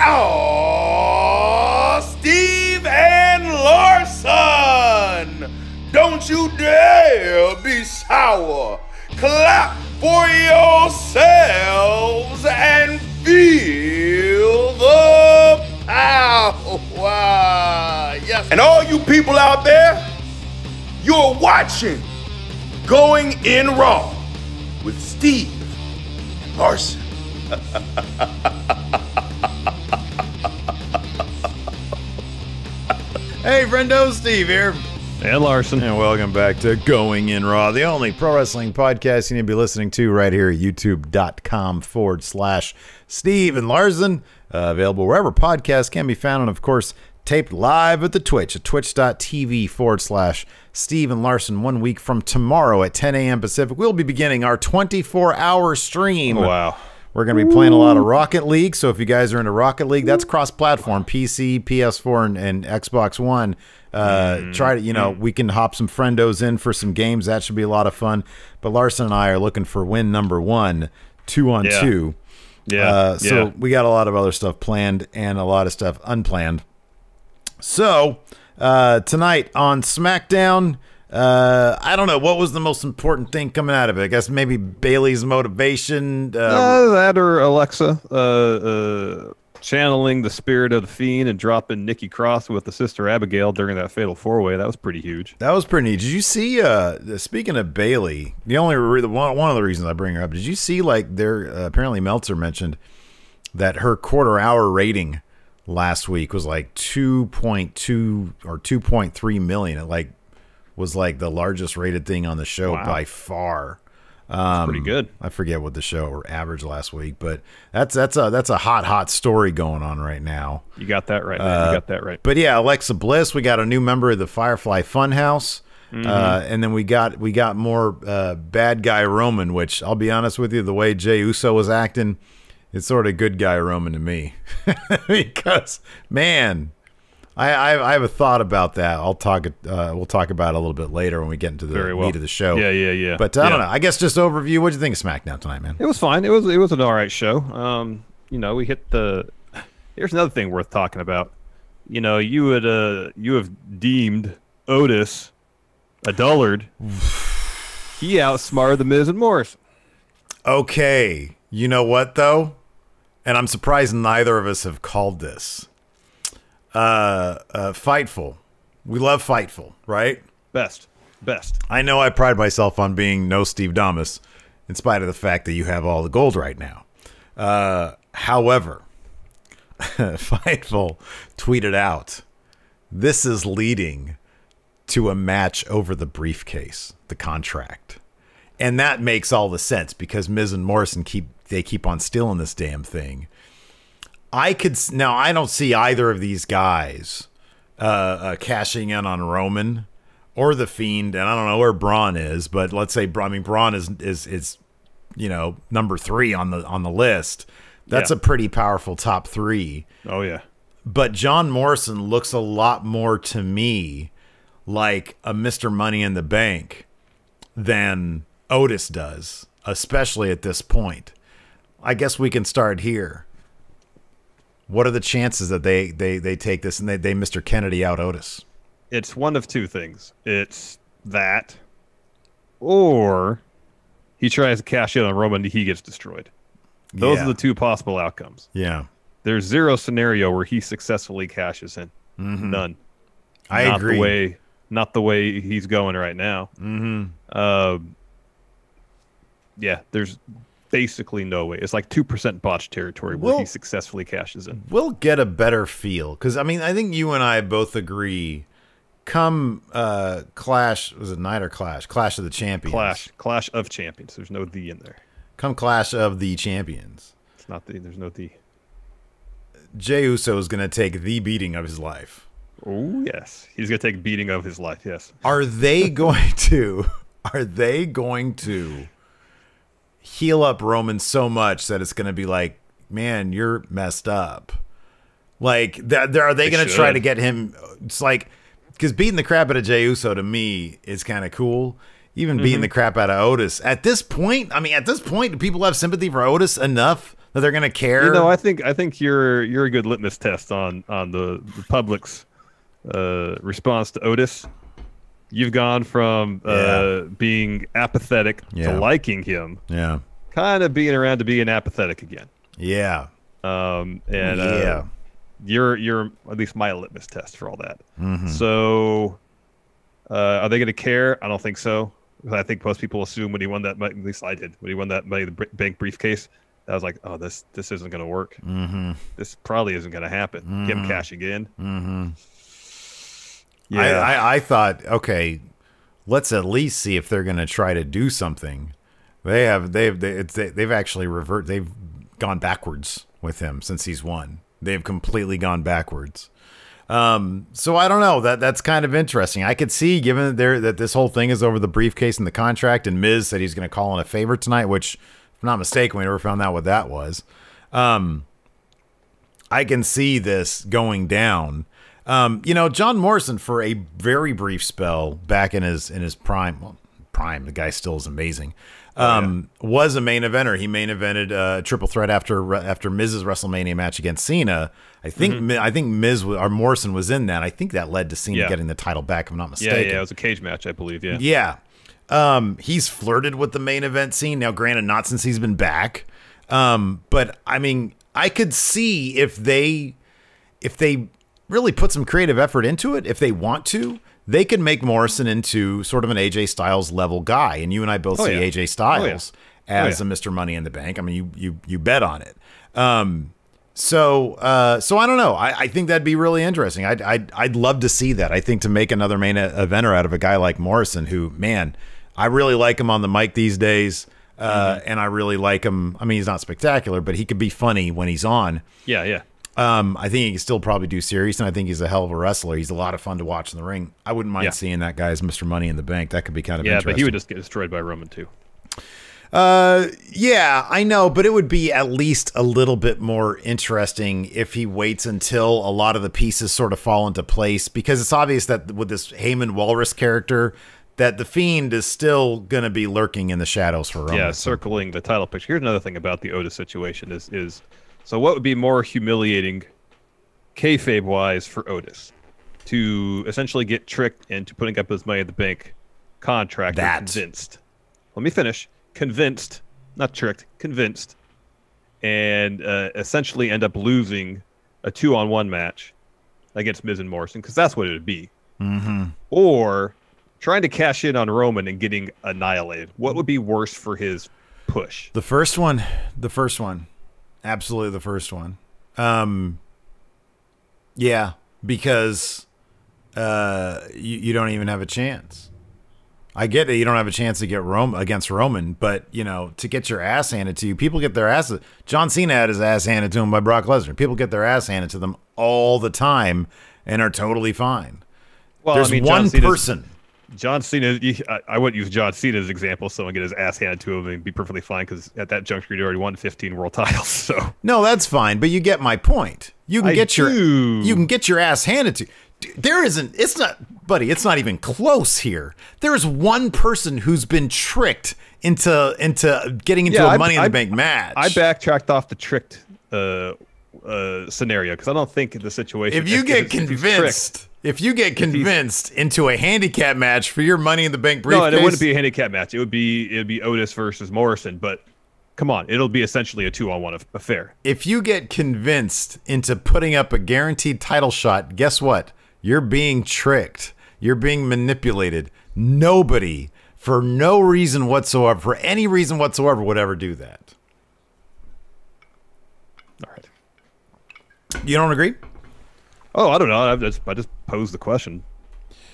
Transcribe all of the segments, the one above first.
Oh, Steve and Larson! Don't you dare be sour. Clap for yourselves and feel the power. Yes. And all you people out there, you're watching Going In Raw with Steve and Larson. Hey, friendo, Steve here. And Larson. And welcome back to Going In Raw, the only pro wrestling podcast you need to be listening to right here at youtube.com/Steve and Larson. Available wherever podcasts can be found, and of course, taped live at the Twitch at twitch.tv/Steve and Larson 1 week from tomorrow at 10 a.m. Pacific. We'll be beginning our 24-hour stream. Wow. We're going to be playing a lot of Rocket League, so if you guys are into Rocket League, that's cross-platform, PC, PS4, and Xbox One. Try to, we can hop some friendos in for some games. That should be a lot of fun. But Larson and I are looking for win number 1, 2-on-2. So we got a lot of other stuff planned and a lot of stuff unplanned. So tonight on Smackdown, I don't know, what was the most important thing coming out of it? I guess maybe Bayley's motivation. That or Alexa channeling the spirit of the Fiend and dropping Nikki Cross with the sister Abigail during that fatal four-way. That was pretty huge. That was pretty neat. Did you see, speaking of Bayley, one of the reasons I bring her up, did you see, like, apparently Meltzer mentioned that her quarter-hour rating last week was like 2.2 or 2.3 million. It was like the largest rated thing on the show by far. That's pretty good. I forget what the show averaged last week, but that's a hot story going on right now. You got that right, man. You got that right. But yeah, Alexa Bliss, we got a new member of the Firefly Funhouse. And then we got more bad guy Roman, which I'll be honest with you, the way Jay Uso was acting, it's sort of good guy Roman to me. Because, man, I have a thought about that. We'll talk about it a little bit later when we get into the meat of the show. Yeah. But I don't know. I guess just overview. What did you think of SmackDown tonight, man? It was fine. It was an all right show. We hit the. Here's another thing worth talking about. You have deemed Otis a dullard. He outsmarted the Miz and Morrison. Okay, you know what though, and I'm surprised neither of us have called this. Fightful. We love Fightful, right? Best. I know I pride myself on being no Steve Damas, in spite of the fact that you have all the gold right now. However, Fightful tweeted out, "This is leading to a match over the briefcase, the contract." And that makes all the sense because Miz and Morrison keep on stealing this damn thing. I don't see either of these guys cashing in on Roman or the Fiend, and I don't know where Braun is, but let's say Braun is number 3 on the list. That's a pretty powerful top 3. Oh yeah. But John Morrison looks a lot more to me like a Mr. Money in the Bank than Otis does, especially at this point. I guess we can start here. What are the chances that they take this and they Mr. Kennedy out Otis? It's one of two things. It's that, or he tries to cash in on Roman and he gets destroyed. Those are the two possible outcomes. Yeah. There's zero scenario where he successfully cashes in. None. I agree. Not the way he's going right now. There's basically no way. It's like 2% botch territory where he successfully cashes in. We'll get a better feel because I think you and I both agree. Come Clash, was it Night or Clash? Clash of the Champions. Clash of Champions. There's no "the" in there. Come Clash of the Champions. It's not the. There's no "the." Jay Uso is going to take the beating of his life. Oh yes, he's going to take beating of his life. Yes. Are they going to heal up Roman so much that it's going to be like, man, you're messed up? Like, are they going to try to get him? It's like, because beating the crap out of Jey Uso to me is kind of cool. Even beating the crap out of Otis at this point. Do people have sympathy for Otis enough that they're going to care? You know, I think you're a good litmus test on the public's response to Otis. You've gone from being apathetic to liking him. Yeah. Kind of being around to being apathetic again. Yeah. You're at least my litmus test for all that. Mm-hmm. So, are they going to care? I don't think so. I think most people assume when he won that, at least I did, when he won that Money in the Bank briefcase, I was like, oh, this isn't going to work. Mm-hmm. This probably isn't going to happen. Mm-hmm. Him cashing in. Mm-hmm. Yeah, I thought, okay, let's at least see if they're going to try to do something. They've actually reverted. They've gone backwards with him since he's won. They've completely gone backwards. So I don't know. That's kind of interesting. I could see, given that this whole thing is over the briefcase and the contract, and Miz said he's going to call in a favor tonight, which, if I'm not mistaken, we never found out what that was. I can see this going down. John Morrison, for a very brief spell back in his prime, the guy still is amazing. Was a main eventer. He main evented a triple threat after Miz's WrestleMania match against Cena. I think Morrison was in that. I think that led to Cena getting the title back, if I'm not mistaken. Yeah, it was a cage match, I believe. Yeah. He's flirted with the main event scene now. Granted, not since he's been back. But I mean, I could see if they really put some creative effort into it, if they want to, they could make Morrison into sort of an AJ Styles level guy. And you and I both see AJ Styles as a Mr. Money in the Bank. I mean, you bet on it. So I don't know. I think that'd be really interesting. I'd love to see that. I think to make another main eventer out of a guy like Morrison, who, man, I really like him on the mic these days. And I really like him. I mean, he's not spectacular, but he could be funny when he's on. Yeah. I think he can still probably do serious, and I think he's a hell of a wrestler. He's a lot of fun to watch in the ring. I wouldn't mind seeing that guy as Mr. Money in the Bank. That could be kind of interesting. Yeah, but he would just get destroyed by Roman too. Yeah, I know, but it would be at least a little bit more interesting if he waits until a lot of the pieces sort of fall into place, because it's obvious that with this Heyman Walrus character, that the Fiend is still going to be lurking in the shadows for Roman. Yeah, circling the title picture. Here's another thing about the Otis situation is so what would be more humiliating, kayfabe-wise, for Otis? To essentially get tricked into putting up his Money in the Bank contract. Convinced. Let me finish. Convinced, not tricked, convinced, and essentially end up losing a 2-on-1 match against Miz and Morrison, because that's what it would be. Mm-hmm. Or trying to cash in on Roman and getting annihilated. What would be worse for his push? The first one. Absolutely the first one. Yeah, because you don't even have a chance. I get that you don't have a chance to get against Roman, but, to get your ass handed to you, people get their asses. John Cena had his ass handed to him by Brock Lesnar. People get their ass handed to them all the time and are totally fine. Well, there's one person. John Cena, I wouldn't use John Cena as an example. Someone get his ass handed to him and be perfectly fine, because at that juncture he'd already won 15 world titles. So no, that's fine, but you get my point. You can get your ass handed to you. It's not even close here. There's one person who's been tricked into getting into a Money in the Bank match. I backtracked off the tricked scenario, because I don't think the situation. If you get convinced into a handicap match for your Money in the Bank briefcase, no, it wouldn't be a handicap match. It would be Otis versus Morrison. But come on, it'll be essentially a 2-on-1 affair. If you get convinced into putting up a guaranteed title shot, guess what? You're being tricked. You're being manipulated. Nobody, for no reason whatsoever, for any reason whatsoever, would ever do that. All right. You don't agree? Oh, I don't know. I just posed the question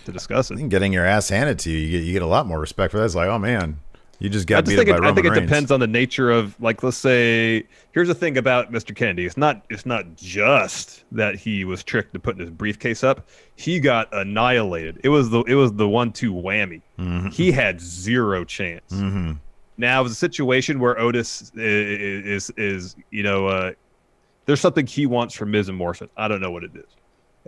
to discuss it. I think getting your ass handed to you, you get a lot more respect for that. It's like, oh, man, you just got beat up by Roman Reigns. I think it depends on the nature of, like, let's say, here's the thing about Mr. Kennedy. It's not just that he was tricked to putting his briefcase up. He got annihilated. It was the 1-2 whammy. Mm-hmm. He had zero chance. Mm-hmm. Now, it was a situation where Otis is there's something he wants from Miz and Morrison. I don't know what it is.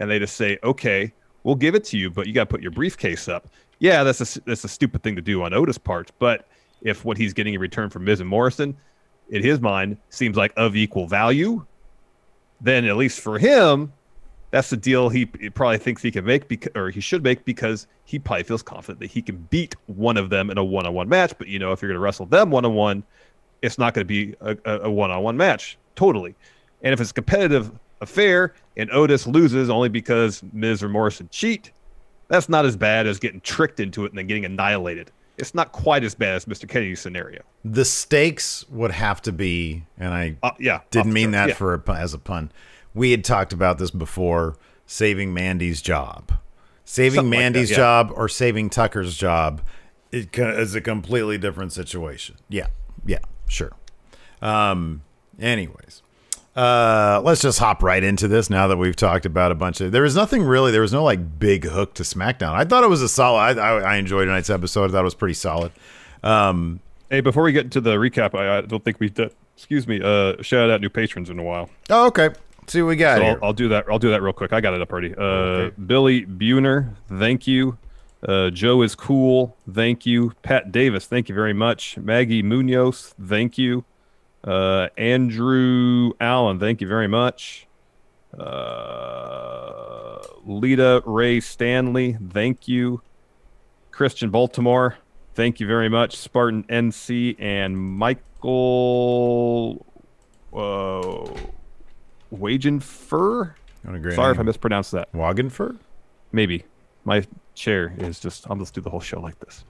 And they just say, okay, we'll give it to you, but you got to put your briefcase up. Yeah, that's a stupid thing to do on Otis' part, but if what he's getting in return from Miz and Morrison, in his mind, seems like of equal value, then at least for him, that's the deal he probably thinks he can make, or he should make, because he probably feels confident that he can beat one of them in a one-on-one match. But, you know, if you're going to wrestle them one-on-one, it's not going to be a one-on-one match, totally. And if it's a competitive affair and Otis loses only because Miz or Morrison cheat, that's not as bad as getting tricked into it and then getting annihilated. It's not quite as bad as Mr. Kennedy's scenario. The stakes would have to be, and I didn't mean that as a pun. We had talked about this before, saving Mandy's job. Saving Mandy's job or saving Tucker's job is a completely different situation. Yeah, sure. Anyways. Let's just hop right into this now that we've talked about a bunch of... There was nothing really... There was no, like, big hook to SmackDown. I thought it was a solid... I enjoyed tonight's episode. I thought it was pretty solid. Hey, before we get into the recap, I don't think we've done... Excuse me. Shout out new patrons in a while. Oh, okay. Let's see what we got here. I'll do that. I'll do that real quick. I got it up already. Okay. Billy Buhner, thank you. Joe is cool. Thank you. Pat Davis, thank you very much. Maggie Munoz, thank you. Andrew Allen, thank you very much. Lita Ray Stanley, thank you. Christian Baltimore, thank you very much. Spartan NC and Michael Wagenfer. Sorry if I mispronounced that. Wagenfer? Maybe. My chair is just... I'll just do the whole show like this.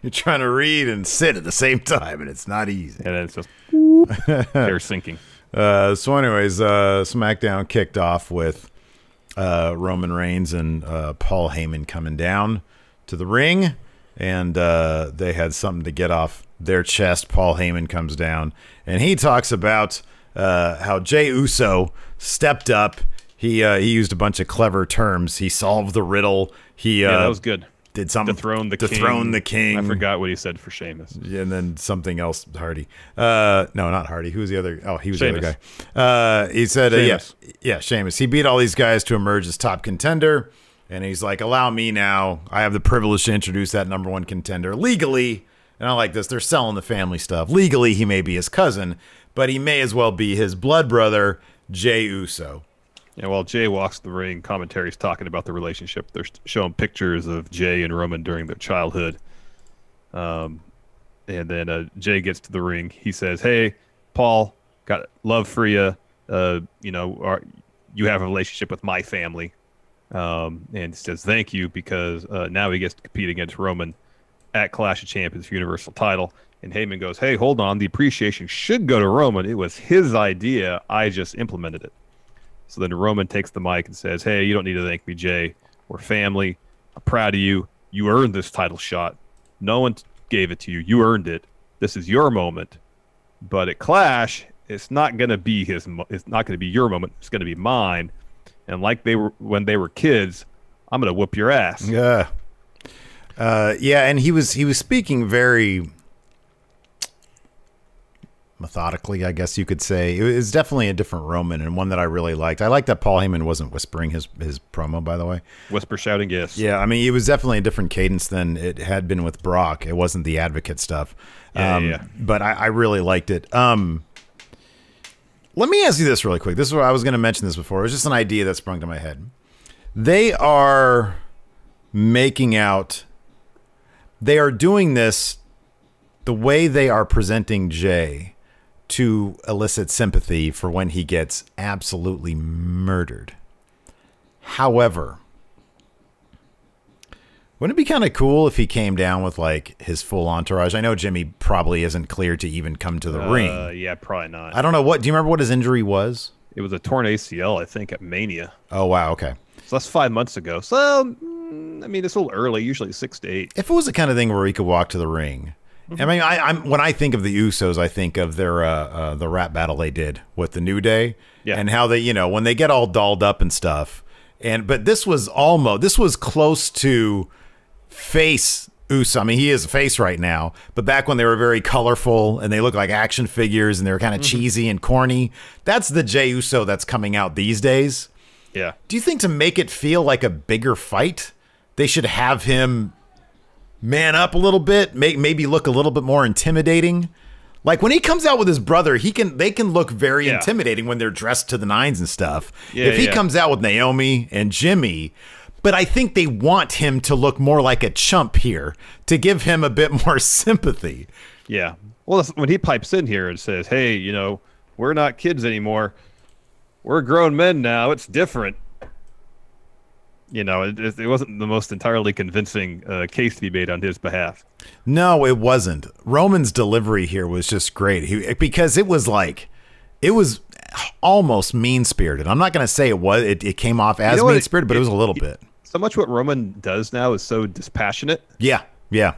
You're trying to read and sit at the same time, and it's not easy. And then it's just... chair sinking. So anyways, SmackDown kicked off with Roman Reigns and Paul Heyman coming down to the ring, and they had something to get off their chest. Paul Heyman comes down, and he talks about how Jay Uso stepped up. He used a bunch of clever terms. He solved the riddle. That was good. Did something dethrone the king. I forgot what he said for Sheamus. And then something else, Hardy. No, not Hardy. Who was the other? Oh, he was Sheamus. The other guy. He said, Sheamus. He beat all these guys to emerge as top contender. And he's like, allow me now. I have the privilege to introduce that number one contender legally. And I like this. They're selling the family stuff. Legally, he may be his cousin, but he may as well be his blood brother, Jay Uso. Yeah, while Jay walks the ring, commentary's talking about the relationship. They're showing pictures of Jay and Roman during their childhood. And then Jay gets to the ring. He says, hey, Paul, got love for you. You have a relationship with my family. And he says, thank you, because now he gets to compete against Roman at Clash of Champions for Universal title. And Heyman goes, hey, hold on. The appreciation should go to Roman. It was his idea. I just implemented it. So then Roman takes the mic and says, hey, you don't need to thank me, Jay. We're family. I'm proud of you. You earned this title shot. No one gave it to you. You earned it. This is your moment. But at Clash, it's not going to be it's not going to be your moment. It's going to be mine. And like they were when they were kids, I'm going to whoop your ass. Yeah. And he was speaking very methodically, I guess you could say. It was definitely a different Roman, and one that I really liked. I like that Paul Heyman wasn't whispering his promo, by the way. Whisper shouting, yes. Yeah, I mean, it was definitely a different cadence than it had been with Brock. It wasn't the advocate stuff. But I really liked it. Let me ask you this really quick. This is what I was going to mention this before. It was just an idea that sprung to my head. They are making out... They are doing this the way they are presenting Jay to elicit sympathy for when he gets absolutely murdered. However, wouldn't it be kind of cool if he came down with like his full entourage? I know Jimmy probably isn't cleared to even come to the ring. Yeah, probably not. I don't know what. Do you remember what his injury was? It was a torn ACL, I think, at Mania. Oh wow, okay. So that's 5 months ago. So I mean, it's a little early. Usually 6 to 8. If it was the kind of thing where he could walk to the ring. I mean, I'm when I think of the Usos, I think of their the rap battle they did with the New Day, and how they, when they get all dolled up and stuff. But this was close to face Uso. I mean, he is a face right now, but back when they were very colorful and they looked like action figures and they were kind of cheesy and corny, that's the Jey Uso that's coming out these days. Yeah. Do you think to make it feel like a bigger fight, they should have him man up a little bit, maybe look a little bit more intimidating? Like when he comes out with his brother, they can look very intimidating when they're dressed to the nines and stuff. If he comes out with Naomi and Jimmy, but I think they want him to look more like a chump here to give him a bit more sympathy. Yeah. Well, when he pipes in here and says, "Hey, you know, we're not kids anymore. We're grown men now. It's different." You know, it wasn't the most entirely convincing case to be made on his behalf. No, it wasn't. Roman's delivery here was just great. Because it was almost mean-spirited. I'm not going to say it was. It came off as mean-spirited, but it was a little bit. So much what Roman does now is so dispassionate. Yeah, yeah.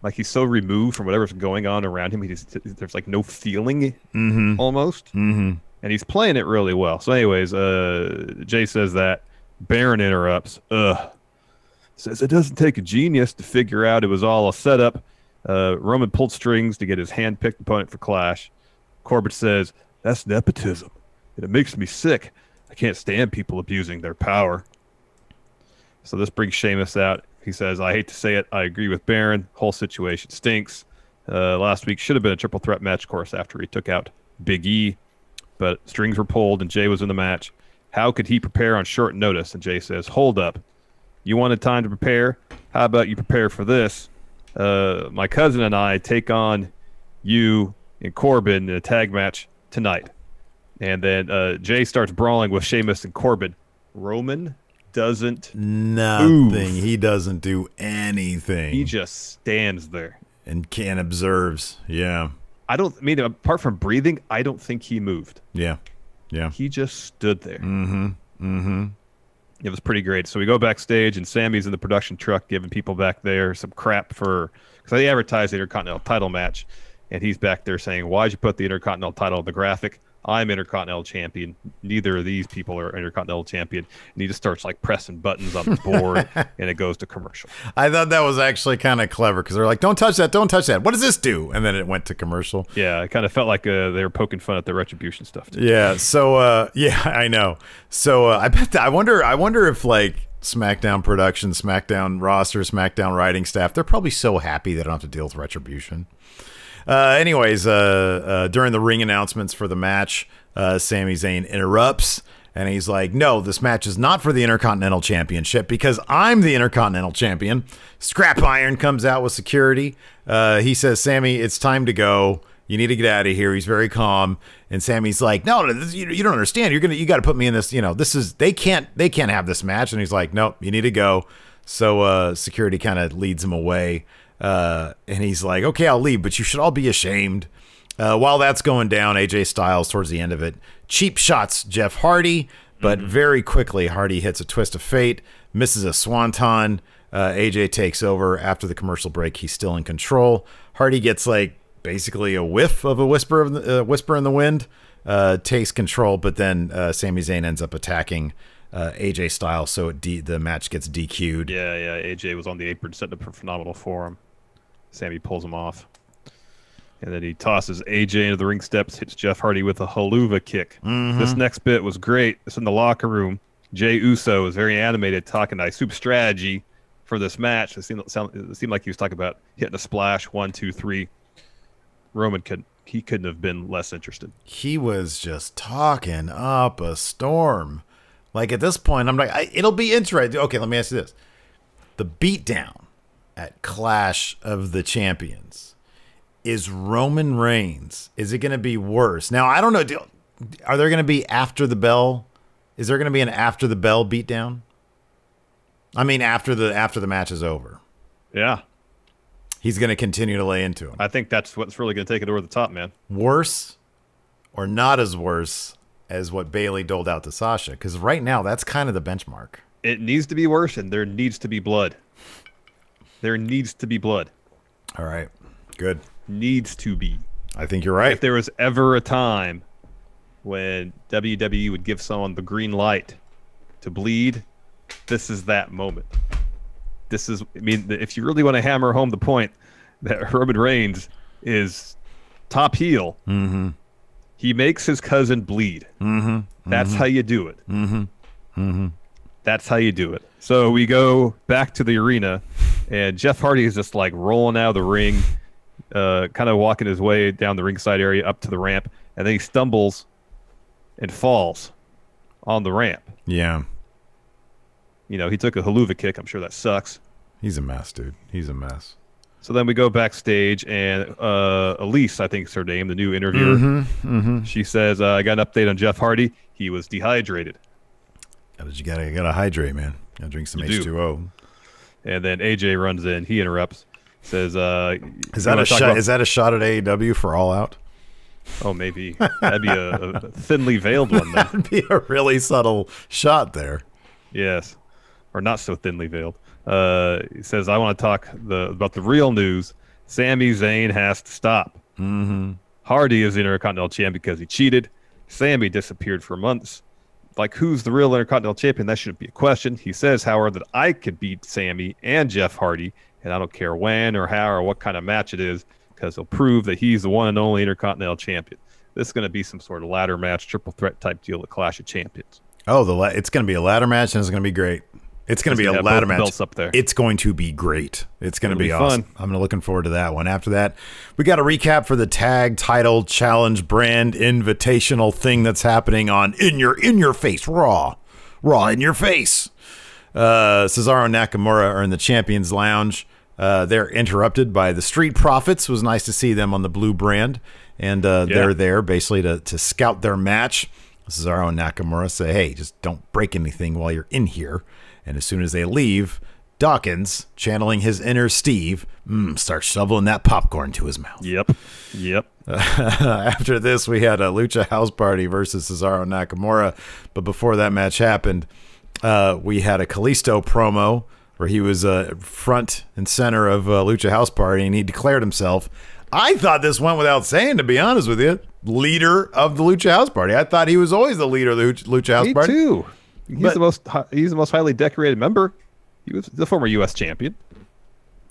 Like he's so removed from whatever's going on around him. There's like no feeling almost. Mm-hmm. And he's playing it really well. So anyways, Jay says that. Baron interrupts. Says it doesn't take a genius to figure out it was all a setup. Roman pulled strings to get his hand-picked opponent for Clash. Corbin says, "That's nepotism, and it makes me sick. I can't stand people abusing their power." So this brings Sheamus out. He says, "I hate to say it, I agree with Baron. Whole situation stinks. Last week should have been a triple threat match, of course, after he took out Big E. But strings were pulled, and Jay was in the match. How could he prepare on short notice?" And Jay says, "Hold up. You wanted time to prepare? How about you prepare for this? My cousin and I take on you and Corbin in a tag match tonight." And then Jay starts brawling with Sheamus and Corbin. Roman doesn't move. He doesn't do anything. He just stands there. And observes. Yeah. Apart from breathing, I don't think he moved. Yeah. Yeah. He just stood there. Mm-hmm. Mm-hmm. It was pretty great. So we go backstage, and Sammy's in the production truck giving people back there some crap because they advertised the Intercontinental title match, and he's back there saying, "Why'd you put the Intercontinental title in the graphic? I'm Intercontinental Champion. Neither of these people are Intercontinental Champion." And he just starts like pressing buttons on the board, and it goes to commercial. I thought that was actually kind of clever because they're like, "Don't touch that, don't touch that. What does this do?" And then it went to commercial. Yeah, it kind of felt like they were poking fun at the Retribution stuff too. Yeah. So yeah, I know. So I wonder if like SmackDown production, SmackDown roster, SmackDown writing staff, they're probably so happy they don't have to deal with Retribution. Anyways, during the ring announcements for the match, Sami Zayn interrupts, and he's like, "No, this match is not for the Intercontinental Championship because I'm the Intercontinental Champion." Scrap Iron comes out with security. He says, "Sami, it's time to go. You need to get out of here." He's very calm, and Sami's like, "No, you don't understand. You got to put me in this. You know, this is they can't have this match." And he's like, "Nope, you need to go." So security kind of leads him away. And he's like, "Okay, I'll leave, but you should all be ashamed." While that's going down, AJ Styles, towards the end of it, cheap shots Jeff Hardy, but very quickly Hardy hits a twist of fate, misses a swanton. AJ takes over after the commercial break. He's still in control. Hardy gets like basically a whiff of a whisper in the wind, takes control, but then Sami Zayn ends up attacking AJ Styles, so the match gets DQ'd. Yeah. AJ was on the apron setting up a phenomenal forearm. Sammy pulls him off. And then he tosses AJ into the ring steps, hits Jeff Hardy with a haluva kick. Mm-hmm. This next bit was great. It's in the locker room. Jay Uso was very animated, talking to Soup strategy for this match. It seemed like he was talking about hitting a splash, 1, 2, 3. Roman couldn't have been less interested. He was just talking up a storm. Like at this point, I'm like, it'll be interesting. Okay, let me ask you this: the beatdown at Clash of the Champions is Roman Reigns. Is it going to be worse? Now, I don't know. Are there going to be after the bell? Is there going to be an after the bell beatdown? I mean, after the match is over. Yeah. He's going to continue to lay into him. I think that's what's really going to take it over the top, man. Worse or not as worse as what Bayley doled out to Sasha? Because right now, that's kind of the benchmark. It needs to be worse, and there needs to be blood. There needs to be blood. All right. Good. Needs to be. I think you're right. If there was ever a time when WWE would give someone the green light to bleed, this is that moment. If you really want to hammer home the point that Roman Reigns is top heel, mm-hmm. he makes his cousin bleed. Mm-hmm. That's how you do it. Mm-hmm. Mm-hmm. That's how you do it. So we go back to the arena, and Jeff Hardy is just like rolling out of the ring, kind of walking his way down the ringside area up to the ramp, and then he stumbles and falls on the ramp. Yeah. You know, he took a haluva kick. I'm sure that sucks. He's a mess, dude. He's a mess. So then we go backstage, and Elise, I think is her name, the new interviewer, she says, I got an update on Jeff Hardy. He was dehydrated. You gotta hydrate, man. Gotta drink some H2O. And then AJ runs in. He interrupts. Says, is that a shot at AEW for All Out? Oh, maybe. That'd be a thinly veiled one, though. That'd be a really subtle shot there. Yes. Or not so thinly veiled. He says, I want to talk about the real news. Sami Zayn has to stop. Hardy is the Intercontinental Champ because he cheated. Sami disappeared for months. Like, who's the real Intercontinental Champion? That shouldn't be a question. He says, however, that I could beat Sami and Jeff Hardy, and I don't care when or how or what kind of match it is, because he'll prove that he's the one and only Intercontinental Champion. This is going to be some sort of ladder match, triple threat type deal at Clash of Champions. Oh, it's going to be a ladder match, and it's going to be great. It's going to be a ladder match. Belts up there. It's going to be great. It's going to be awesome. Fun. I'm looking forward to that one. After that, we got a recap for the tag title challenge brand invitational thing that's happening on In Your Face Raw in your face. Cesaro and Nakamura are in the Champions Lounge. They're interrupted by the Street Profits. It was nice to see them on the blue brand, and they're there basically to scout their match. Cesaro and Nakamura say, "Hey, just don't break anything while you're in here." And as soon as they leave, Dawkins, channeling his inner Steve, starts shoveling that popcorn to his mouth. Yep. After this, we had a Lucha House Party versus Cesaro and Nakamura. But before that match happened, we had a Kalisto promo where he was front and center of Lucha House Party, and he declared himself, I thought this went without saying, to be honest with you, leader of the Lucha House Party. I thought he was always the leader of the Lucha House Party. Me too. He's the most highly decorated member. He was the former U.S. champion.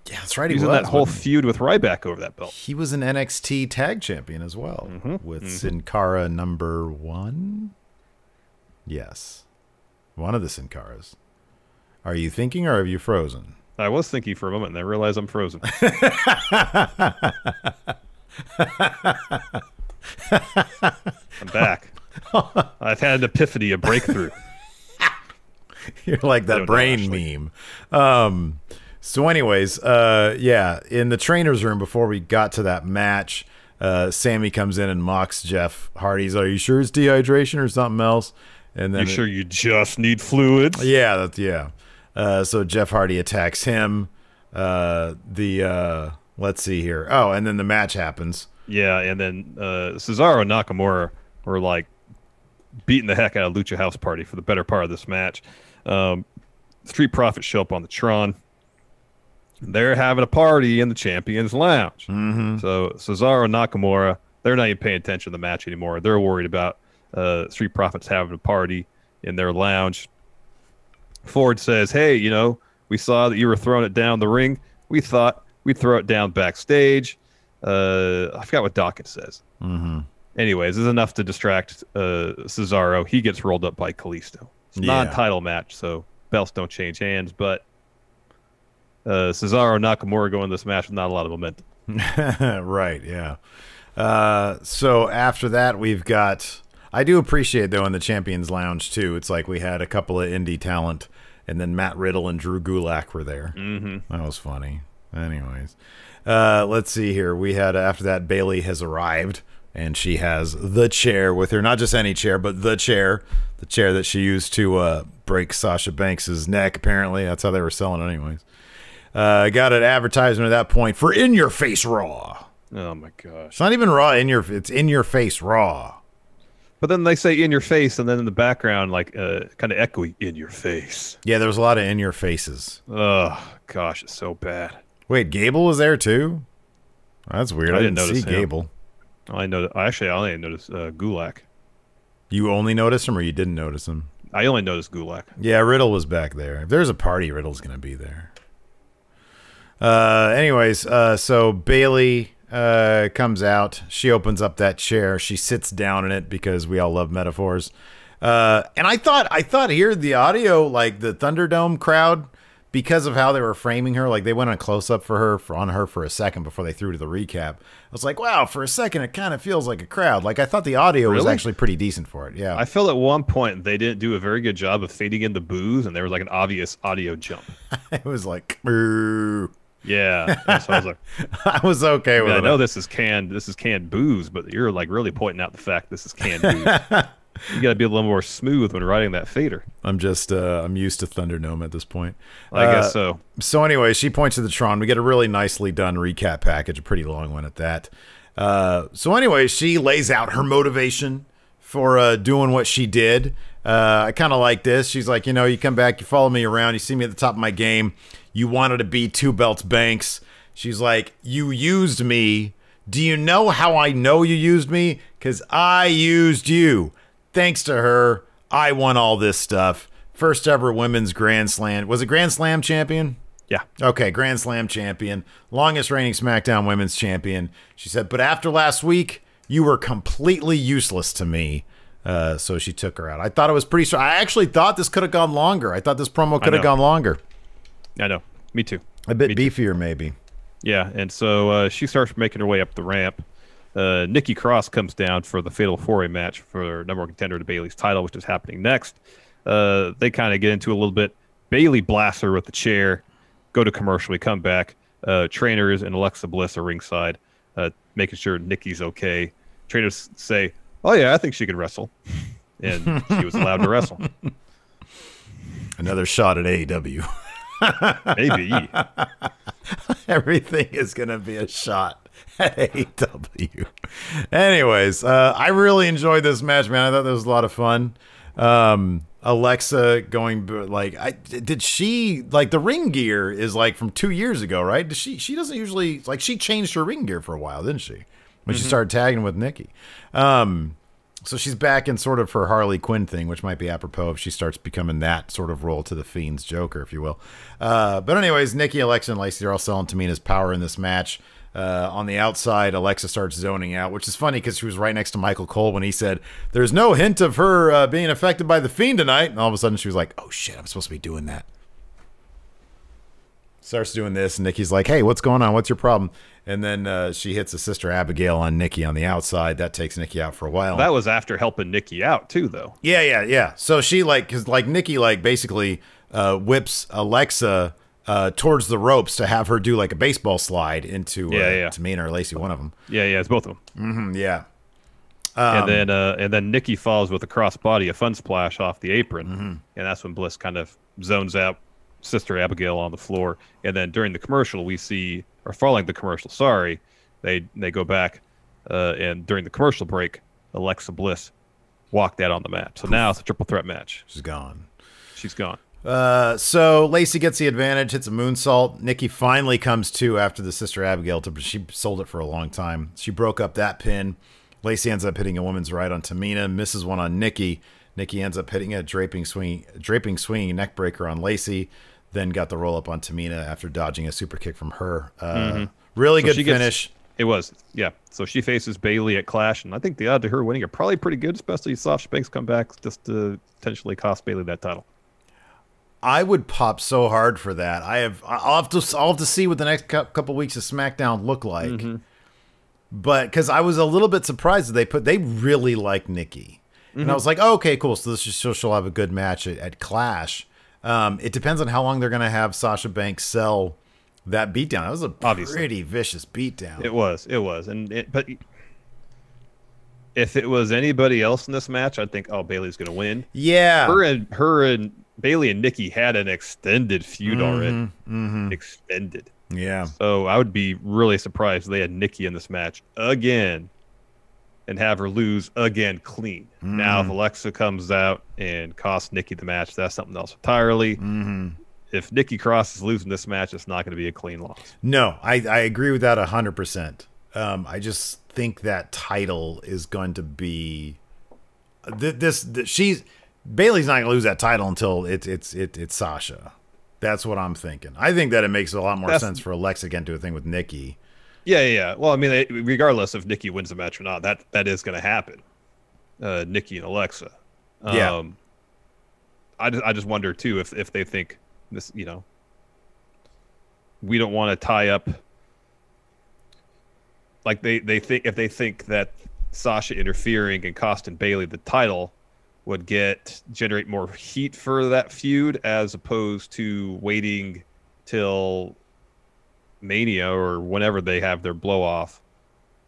Yeah, that's right. He was in that whole feud with Ryback over that belt. He was an NXT tag champion as well with Sin Cara #1. Yes, one of the Sin Caras. Are you thinking, or have you frozen? I was thinking for a moment, and I realized I'm frozen. I'm back. I've had an epiphany, a breakthrough. You're like that brain meme. So anyways, yeah, in the trainer's room before we got to that match, Sami comes in and mocks Jeff Hardy's, are you sure it's dehydration or something else? And then you sure you just need fluids? Yeah, so Jeff Hardy attacks him. Let's see here. Oh, and then the match happens. Yeah, and then Cesaro and Nakamura were like beating the heck out of Lucha House Party for the better part of this match. Street Profits show up on the Tron. They're having a party in the Champions Lounge. So Cesaro and Nakamura, they're not even paying attention to the match anymore. They're worried about Street Profits having a party in their lounge. Ford says, hey, we saw that you were throwing it down the ring. We thought we'd throw it down backstage. I forgot what Dawkins says. Anyways, this is enough to distract Cesaro. He gets rolled up by Kalisto. It's a non-title match, so belts don't change hands. But Cesaro and Nakamura go in this match with not a lot of momentum. Right, yeah. So after that, we've got... I do appreciate, though, in the Champions Lounge, too. It's like we had a couple of indie talent, and then Matt Riddle and Drew Gulak were there. That was funny. Anyways, let's see here. We had, after that, Bayley has arrived, and she has the chair with her. Not just any chair, but the chair that she used to break Sasha Banks' neck, apparently. That's how they were selling it anyways. Got an advertisement at that point for In Your Face Raw. Oh, my gosh. It's not even Raw, it's In Your Face Raw. But then they say in your face, and then in the background, like kind of echoey, in your face. Yeah, there was a lot of in your faces. Oh, gosh, it's so bad. Wait, Gable was there too? That's weird. I didn't see Gable. I only noticed Gulak. You only noticed him, or you didn't notice him? I only noticed Gulak. Yeah, Riddle was back there. If there's a party, Riddle's going to be there. Anyways, so Bayley comes out. She opens up that chair. She sits down in it because we all love metaphors. And I thought here the audio, like the Thunderdome crowd, because of how they were framing her, like they went on close up for her for a second before they threw to the recap. I was like, wow, for a second it kind of feels like a crowd. Like I thought the audio was actually pretty decent for it. Yeah, I felt at one point they didn't do a very good job of fading in the boos, and there was like an obvious audio jump. It was like, brr. Yeah, so I was like, I was okay with it. I know this is canned booze, but you're like really pointing out the fact this is canned booze. You got to be a little more smooth when riding that fader. I'm just I'm used to Thunderdome at this point. I guess so. So anyway, she points to the Tron. We get a really nicely done recap package, a pretty long one at that. So anyway, she lays out her motivation for doing what she did. I kind of like this. She's like, you come back, you follow me around, you see me at the top of my game. You wanted to be two belts Banks. She's like, you used me. Do you know how I know you used me? Because I used you. Thanks to her, I won all this stuff. First ever women's Grand Slam. Was it Grand Slam champion? Yeah. Okay, Grand Slam champion. Longest reigning SmackDown women's champion. She said, but after last week, you were completely useless to me. So she took her out. I thought it was pretty strong. I actually thought this could have gone longer. I thought this promo could have gone longer. I know. Me too. A bit beefier, maybe. Yeah, and so she starts making her way up the ramp. Nikki Cross comes down for the Fatal 4-Way match for number one contender to Bayley's title, which is happening next. They kind of get into a little bit. Bayley blasts her with the chair. Go to commercial. We come back. Trainers and Alexa Bliss are ringside, making sure Nikki's okay. Trainers say, oh, yeah, I think she could wrestle. And she was allowed to wrestle. Another shot at AEW. Maybe. Everything is going to be a shot at AEW. Anyways, I really enjoyed this match, man. I thought that was a lot of fun. Alexa going did she like the ring gear is like from 2 years ago, right? She doesn't usually like she changed her ring gear for a while, didn't she? When she started tagging with Nikki. So she's back in sort of her Harley Quinn thing, which might be apropos if she starts becoming that sort of role to the Fiend's Joker, if you will. But anyways, Nikki, Alexa, and Lacey are all selling Tamina's power in this match. On the outside, Alexa starts zoning out, which is funny because she was right next to Michael Cole when he said, there's no hint of her being affected by the Fiend tonight. And all of a sudden she was like, oh shit, I'm supposed to be doing that. Starts doing this, and Nikki's like, hey, what's going on? What's your problem? And then she hits a Sister Abigail on Nikki on the outside. That takes Nikki out for a while. That was after helping Nikki out, too, though. Yeah. So she, because Nikki, basically whips Alexa towards the ropes to have her do, a baseball slide into Tamina or Lacey, one of them. Yeah, it's both of them. Yeah. And then Nikki falls with a crossbody, a fun splash off the apron. And that's when Bliss kind of zones out Sister Abigail on the floor. And then during the commercial, we see, or following the commercial, they go back, and during the commercial break, Alexa Bliss walked out on the mat. So now it's a triple threat match. She's gone. So Lacey gets the advantage, hits a moonsault. Nikki finally comes to after the Sister Abigail. She sold it for a long time. She broke up that pin. Lacey ends up hitting a woman's right on Tamina, misses one on Nikki. Nikki ends up hitting a draping swinging neck breaker on Lacey. Then got the roll up on Tamina after dodging a super kick from her. Really good finish. It was, yeah. So she faces Bayley at Clash, and I think the odds of her winning are probably pretty good, especially if Sasha Banks come back just to potentially cost Bayley that title. I would pop so hard for that. I'll have to see what the next couple weeks of SmackDown look like. But because I was a little bit surprised that they really like Nikki, and I was like, oh, okay, cool. So she'll have a good match at Clash. It depends on how long they're going to have Sasha Banks sell that beatdown. It was a pretty vicious beatdown. It was. But if it was anybody else in this match, I'd think, oh, Bayley's going to win. Yeah. Her and Bayley and Nikki had an extended feud already. Extended. Yeah. So I would be really surprised if they had Nikki in this match again and have her lose again clean. Now, if Alexa comes out and costs Nikki the match, that's something else entirely. If Nikki Cross is losing this match, it's not going to be a clean loss. No, I agree with that 100%. I just think that title is going to be Bayley's not going to lose that title until it's Sasha. That's what I'm thinking. I think that it makes a lot more sense for Alexa again to do a thing with Nikki. Yeah. Well, I mean, regardless if Nikki wins the match or not, that is going to happen. Nikki and Alexa. Yeah. I just wonder too if they think this, we don't want to tie up. Like they think if they think that Sasha interfering and costing Bayley the title would generate more heat for that feud, as opposed to waiting till Mania or whenever they have their blow off,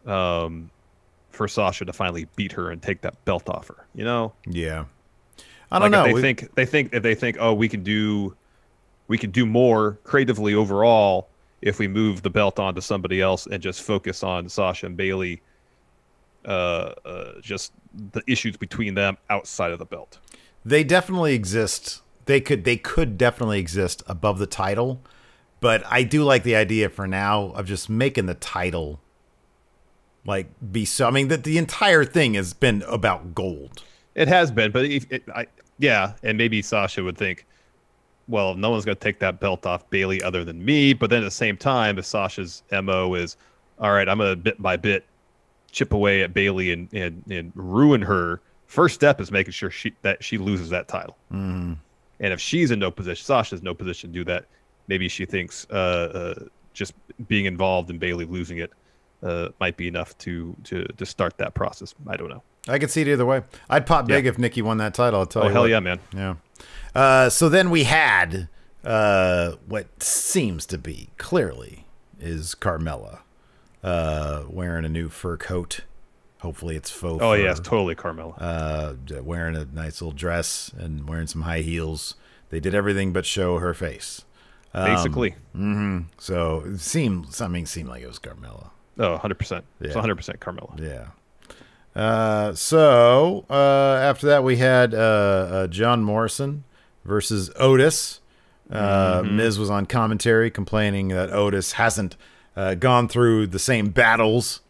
for Sasha to finally beat her and take that belt off her. You know? Yeah. I don't know. If they think, oh, we can do more creatively overall if we move the belt on to somebody else and just focus on Sasha and Bayley, just the issues between them outside of the belt. They definitely exist. They could definitely exist above the title, but I do like the idea for now of just making the title be so. I mean, that the entire thing has been about gold. It has been, but and maybe Sasha would think, well, no one's going to take that belt off Bayley other than me. But then at the same time, if Sasha's MO is, all right, I'm going to bit by bit chip away at Bayley and ruin her, first step is making sure she loses that title. Mm. And if she's in no position, Sasha's in no position to do that, maybe she thinks just being involved in Bayley losing it might be enough to start that process. I don't know. I could see it either way. I'd pop big if Nikki won that title. I'll tell you. Oh, hell what. yeah, man. Yeah. So then we had what seems to be clearly is Carmella wearing a new fur coat. Hopefully it's faux fur. Oh, yeah, it's totally Carmella. Wearing a nice little dress and wearing some high heels. They did everything but show her face. Basically. So it seemed like it was Carmella. Oh, 100%. Yeah. It's 100% Carmella. Yeah. So after that, we had John Morrison versus Otis. Miz was on commentary complaining that Otis hasn't gone through the same battles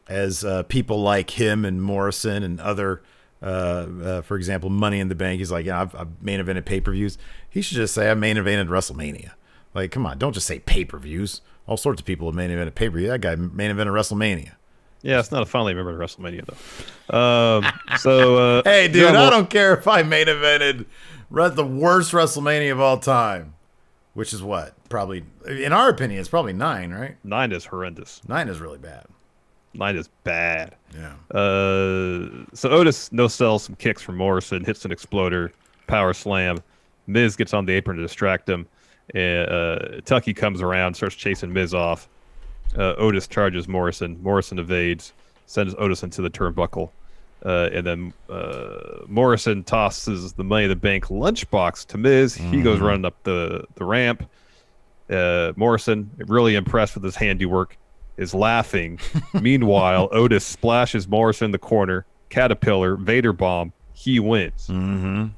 as people like him and Morrison and other, for example, Money in the Bank. He's like, yeah, I've main evented pay-per-views. He should just say I main evented WrestleMania. Like, come on, don't just say pay-per-views. All sorts of people have main evented pay-per-view. That guy main evented WrestleMania. Yeah, it's not a finally remembered WrestleMania, though. Hey, dude, I don't care if I main evented the worst WrestleMania of all time, which is what? Probably, in our opinion, it's probably 9, right? 9 is horrendous. 9 is really bad. 9 is bad. Yeah. So Otis no-sells some kicks from Morrison, hits an exploder, power slam. Miz gets on the apron to distract him. Tucky comes around, starts chasing Miz off. Otis charges Morrison. Morrison evades, sends Otis into the turnbuckle. And then Morrison tosses the Money in the Bank lunchbox to Miz. He goes running up the ramp. Morrison, really impressed with his handiwork, is laughing. Meanwhile, Otis splashes Morrison in the corner. Caterpillar, Vader Bomb. He wins. We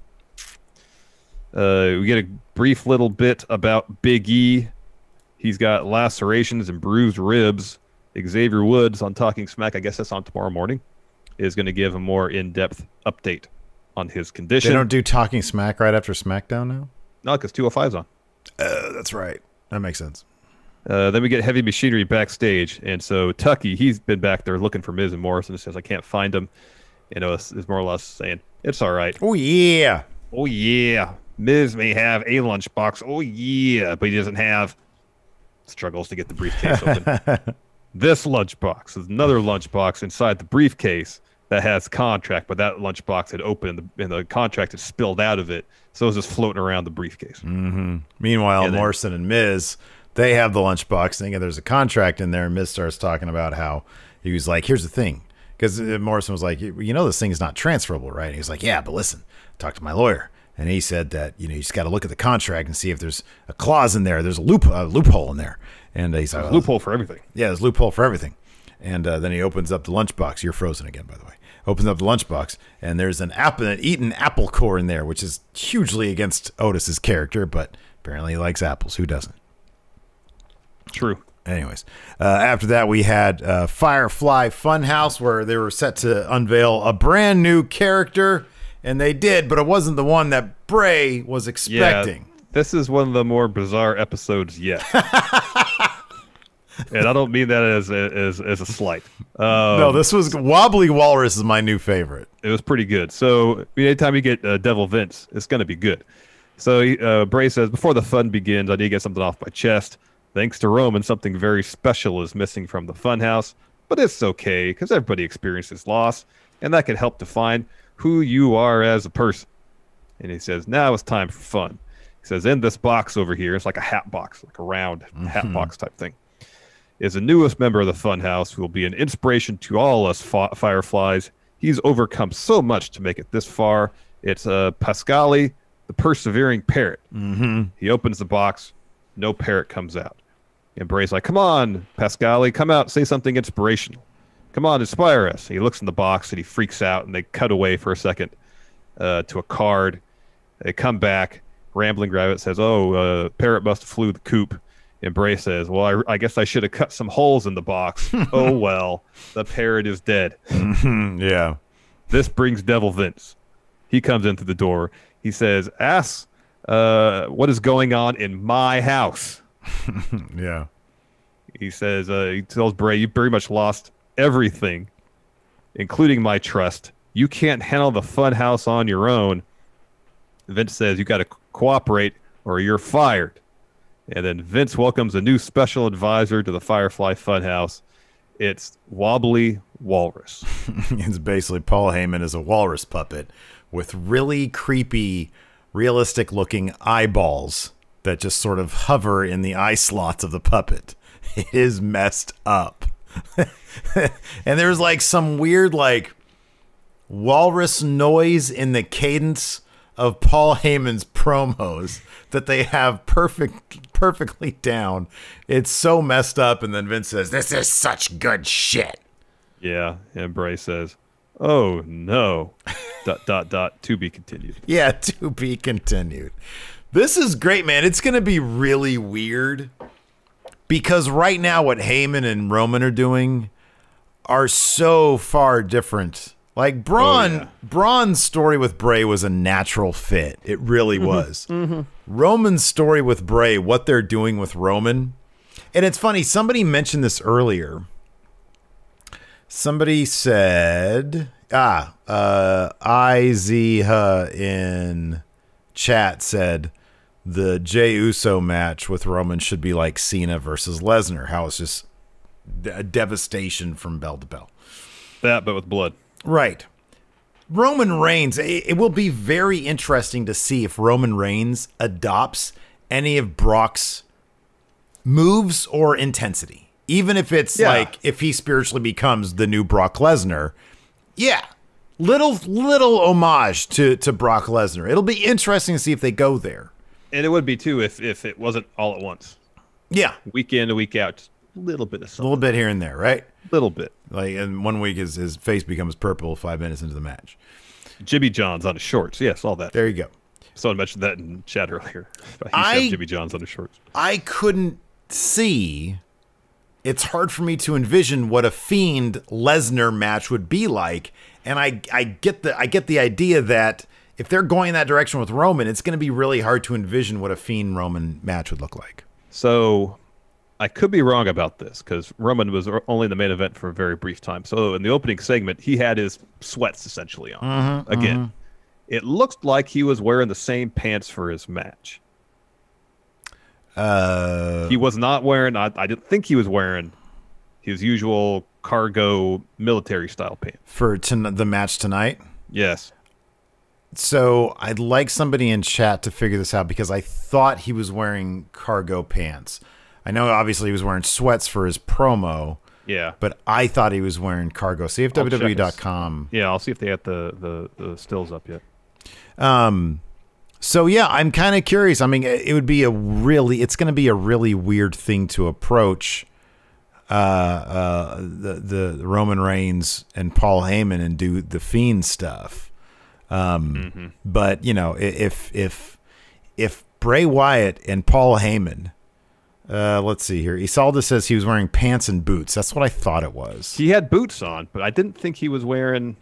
get a brief little bit about Big E. He's got lacerations and bruised ribs. Xavier Woods on Talking Smack, I guess that's on tomorrow morning, is going to give a more in-depth update on his condition. They don't do Talking Smack right after SmackDown now? No, because 205's on. That's right. That makes sense. Then we get Heavy Machinery backstage. And so Tucky, he's been back there looking for Miz and Morrison. Says, I can't find him. You know, is more or less saying, it's all right. Oh, yeah. Oh, yeah. Miz may have a lunchbox. Oh, yeah. But he doesn't have... Struggles to get the briefcase open. This lunchbox is another lunchbox inside the briefcase that has contract, but that lunchbox had opened and the contract had spilled out of it, so it was just floating around the briefcase. Meanwhile, Morrison and Miz, they have the lunchbox thing, and there's a contract in there, and Miz starts talking about how he was like, here's the thing, because Morrison was like, you know this thing is not transferable, right? And he was like, yeah, but listen, talk to my lawyer. And he said that, you know, you just got to look at the contract and see if there's a clause in there. There's a loophole in there. And he's like, loophole for everything. Yeah, there's a loophole for everything. And then he opens up the lunchbox. You're frozen again, by the way. Opens up the lunchbox, and there's an eaten apple core in there, which is hugely against Otis's character, but apparently he likes apples. Who doesn't? True. Anyways, after that, we had Firefly Funhouse, where they were set to unveil a brand new character. And they did, but it wasn't the one that Bray was expecting. Yeah, this is one of the more bizarre episodes yet. And I don't mean that as a slight. No, this was Wobbly Walrus is my new favorite. It was pretty good. So anytime you get Devil Vince, it's going to be good. So Bray says, before the fun begins, I need to get something off my chest. Thanks to Roman, something very special is missing from the Funhouse, but it's okay because everybody experiences loss, and that can help define who you are as a person. And he says, now it's time for fun. He says, in this box over here, it's like a hat box, like a round hat box type thing, is the newest member of the Funhouse who will be an inspiration to all us Fireflies. He's overcome so much to make it this far. It's Pascali, the persevering parrot. He opens the box. No parrot comes out. And Bray's like, come on, Pascali, come out, say something inspirational. Come on, inspire us. And he looks in the box and he freaks out, and they cut away for a second to a card. They come back. Rambling Rabbit says, oh, parrot must have flew the coop. And Bray says, well, I guess I should have cut some holes in the box. Oh, well, the parrot is dead. Yeah. This brings Devil Vince. He comes into the door. He says, ask what is going on in my house. Yeah. He says, he tells Bray, you very much lost everything, including my trust. You can't handle the Funhouse on your own. Vince says, you got to cooperate or you're fired. And then Vince welcomes a new special advisor to the Firefly Funhouse. It's Wobbly Walrus. It's basically Paul Heyman as a walrus puppet with really creepy, realistic-looking eyeballs that just sort of hover in the eye slots of the puppet. It is messed up. And there's like some weird like walrus noise in the cadence of Paul Heyman's promos that they have perfectly down. It's so messed up. And then Vince says, this is such good shit. Yeah. And Bray says, oh no, ... to be continued. Yeah, to be continued. This is great, man. It's going to be really weird because right now what Heyman and Roman are doing are so far different. Like Braun's story with Bray was a natural fit. It really was. Roman's story with Bray, what they're doing with Roman. And it's funny, somebody mentioned this earlier. Somebody said, IZH in chat said, the Jay Uso match with Roman should be like Cena versus Lesnar. How it's just a devastation from bell to bell. That, but with blood. Right. Roman Reigns, it will be very interesting to see if Roman Reigns adopts any of Brock's moves or intensity. Even if it's like, if he spiritually becomes the new Brock Lesnar. Yeah. Little homage to Brock Lesnar. It'll be interesting to see if they go there. And it would be, too, if it wasn't all at once. Yeah. Week in to week out. Just a little bit of something. A little bit here and there, right? A little bit. Like, and 1 week his face becomes purple 5 minutes into the match. Jimmy John's on his shorts. Yes, all that. There you go. Someone mentioned that in chat earlier. He said Jimmy John's on his shorts. I couldn't see. It's hard for me to envision what a Fiend Lesnar match would be like, and I get the idea that if they're going that direction with Roman, it's going to be really hard to envision what a Fiend Roman match would look like. So I could be wrong about this because Roman was only in the main event for a very brief time. So in the opening segment, he had his sweats essentially on. Again, it looked like he was wearing the same pants for his match. He was not wearing, I didn't think he was wearing his usual cargo military style pants. For the match tonight? Yes. So I'd like somebody in chat to figure this out because I thought he was wearing cargo pants. I know obviously he was wearing sweats for his promo. Yeah. But I thought he was wearing cargo. See if WWE.com. Yeah, I'll see if they got the stills up yet. So yeah, I'm kind of curious. I mean, it's going to be a really weird thing to approach the Roman Reigns and Paul Heyman and do the Fiend stuff. But you know, if Bray Wyatt and Paul Heyman, let's see here. Isalda says he was wearing pants and boots. That's what I thought it was. He had boots on, but I didn't think he was wearing.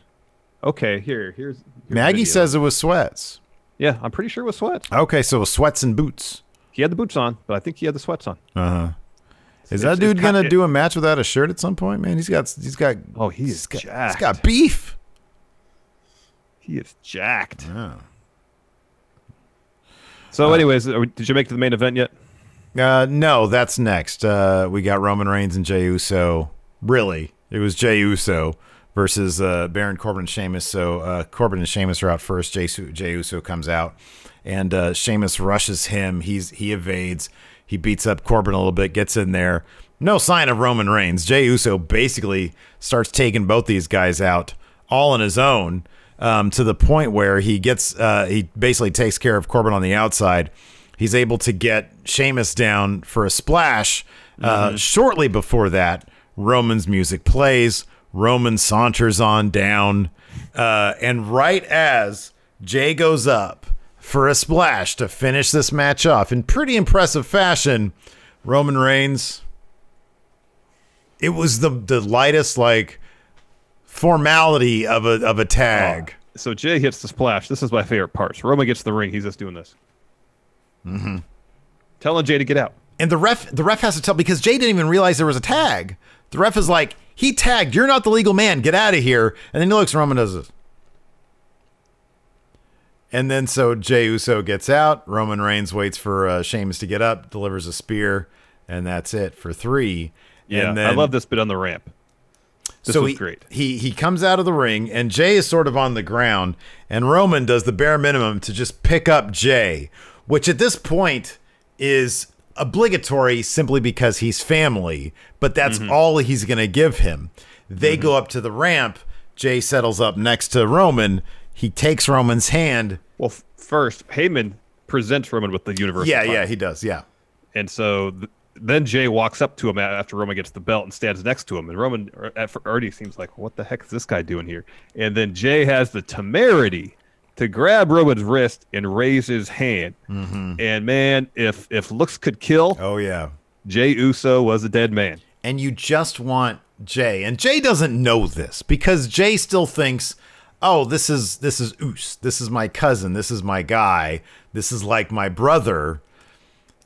Okay, here's Maggie says it was sweats. Yeah, I'm pretty sure it was sweats. Okay, so it was sweats and boots. He had the boots on, but I think he had the sweats on. Is that dude gonna do a match without a shirt at some point, man? He's got. Oh, he's jacked. He's got beef. He is jacked. Yeah. So, anyways, did you make it to the main event yet? No, that's next. We got Roman Reigns and Jey Uso. Really, it was Jey Uso versus Baron Corbin and Sheamus. So Corbin and Sheamus are out first. Jey Uso comes out, and Sheamus rushes him. He evades. He beats up Corbin a little bit, gets in there. No sign of Roman Reigns. Jey Uso basically starts taking both these guys out all on his own, to the point where he basically takes care of Corbin on the outside. He's able to get Sheamus down for a splash. Shortly before that, Roman's music plays. Roman saunters on down. And right as Jay goes up for a splash to finish this match off in pretty impressive fashion, Roman Reigns, it was the lightest formality of a tag. So Jay hits the splash. This is my favorite part. So Roman gets to the ring. He's just doing this. Telling Jay to get out. And the ref has to tell, because Jay didn't even realize there was a tag. The ref is like, he tagged. You're not the legal man. Get out of here. And then he looks, Roman does this. And then so Jey Uso gets out. Roman Reigns waits for Sheamus to get up, delivers a spear, and that's it for 3. Yeah, and then, I love this bit on the ramp. This was great. He comes out of the ring, and Jay is sort of on the ground, and Roman does the bare minimum to just pick up Jay, which at this point is obligatory simply because he's family, but that's all he's going to give him. They go up to the ramp. Jay settles up next to Roman. He takes Roman's hand. Well, first, Heyman presents Roman with the Universal title. Yeah, he does, yeah. And so then Jay walks up to him after Roman gets the belt and stands next to him. And Roman already seems like, what the heck is this guy doing here? And then Jay has the temerity to grab Roman's wrist and raise his hand. And man, if looks could kill, oh yeah, Jey Uso was a dead man. And you just want Jay, and Jay doesn't know this because Jay still thinks, oh, this is Us, this is my cousin, this is my guy, this is like my brother.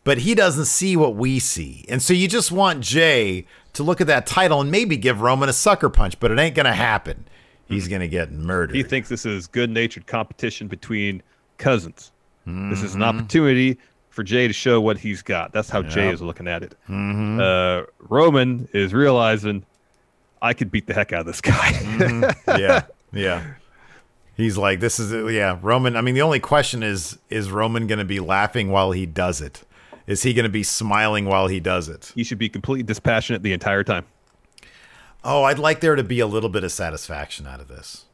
But he doesn't see what we see. And so you just want Jay to look at that title and maybe give Roman a sucker punch, but it ain't going to happen. He's going to get murdered. He thinks this is good-natured competition between cousins. This is an opportunity for Jay to show what he's got. That's how Jay is looking at it. Roman is realizing, I could beat the heck out of this guy. Yeah. He's like, this is, Roman. I mean, the only question is Roman going to be laughing while he does it? Is he going to be smiling while he does it? He should be completely dispassionate the entire time. Oh, I'd like there to be a little bit of satisfaction out of this.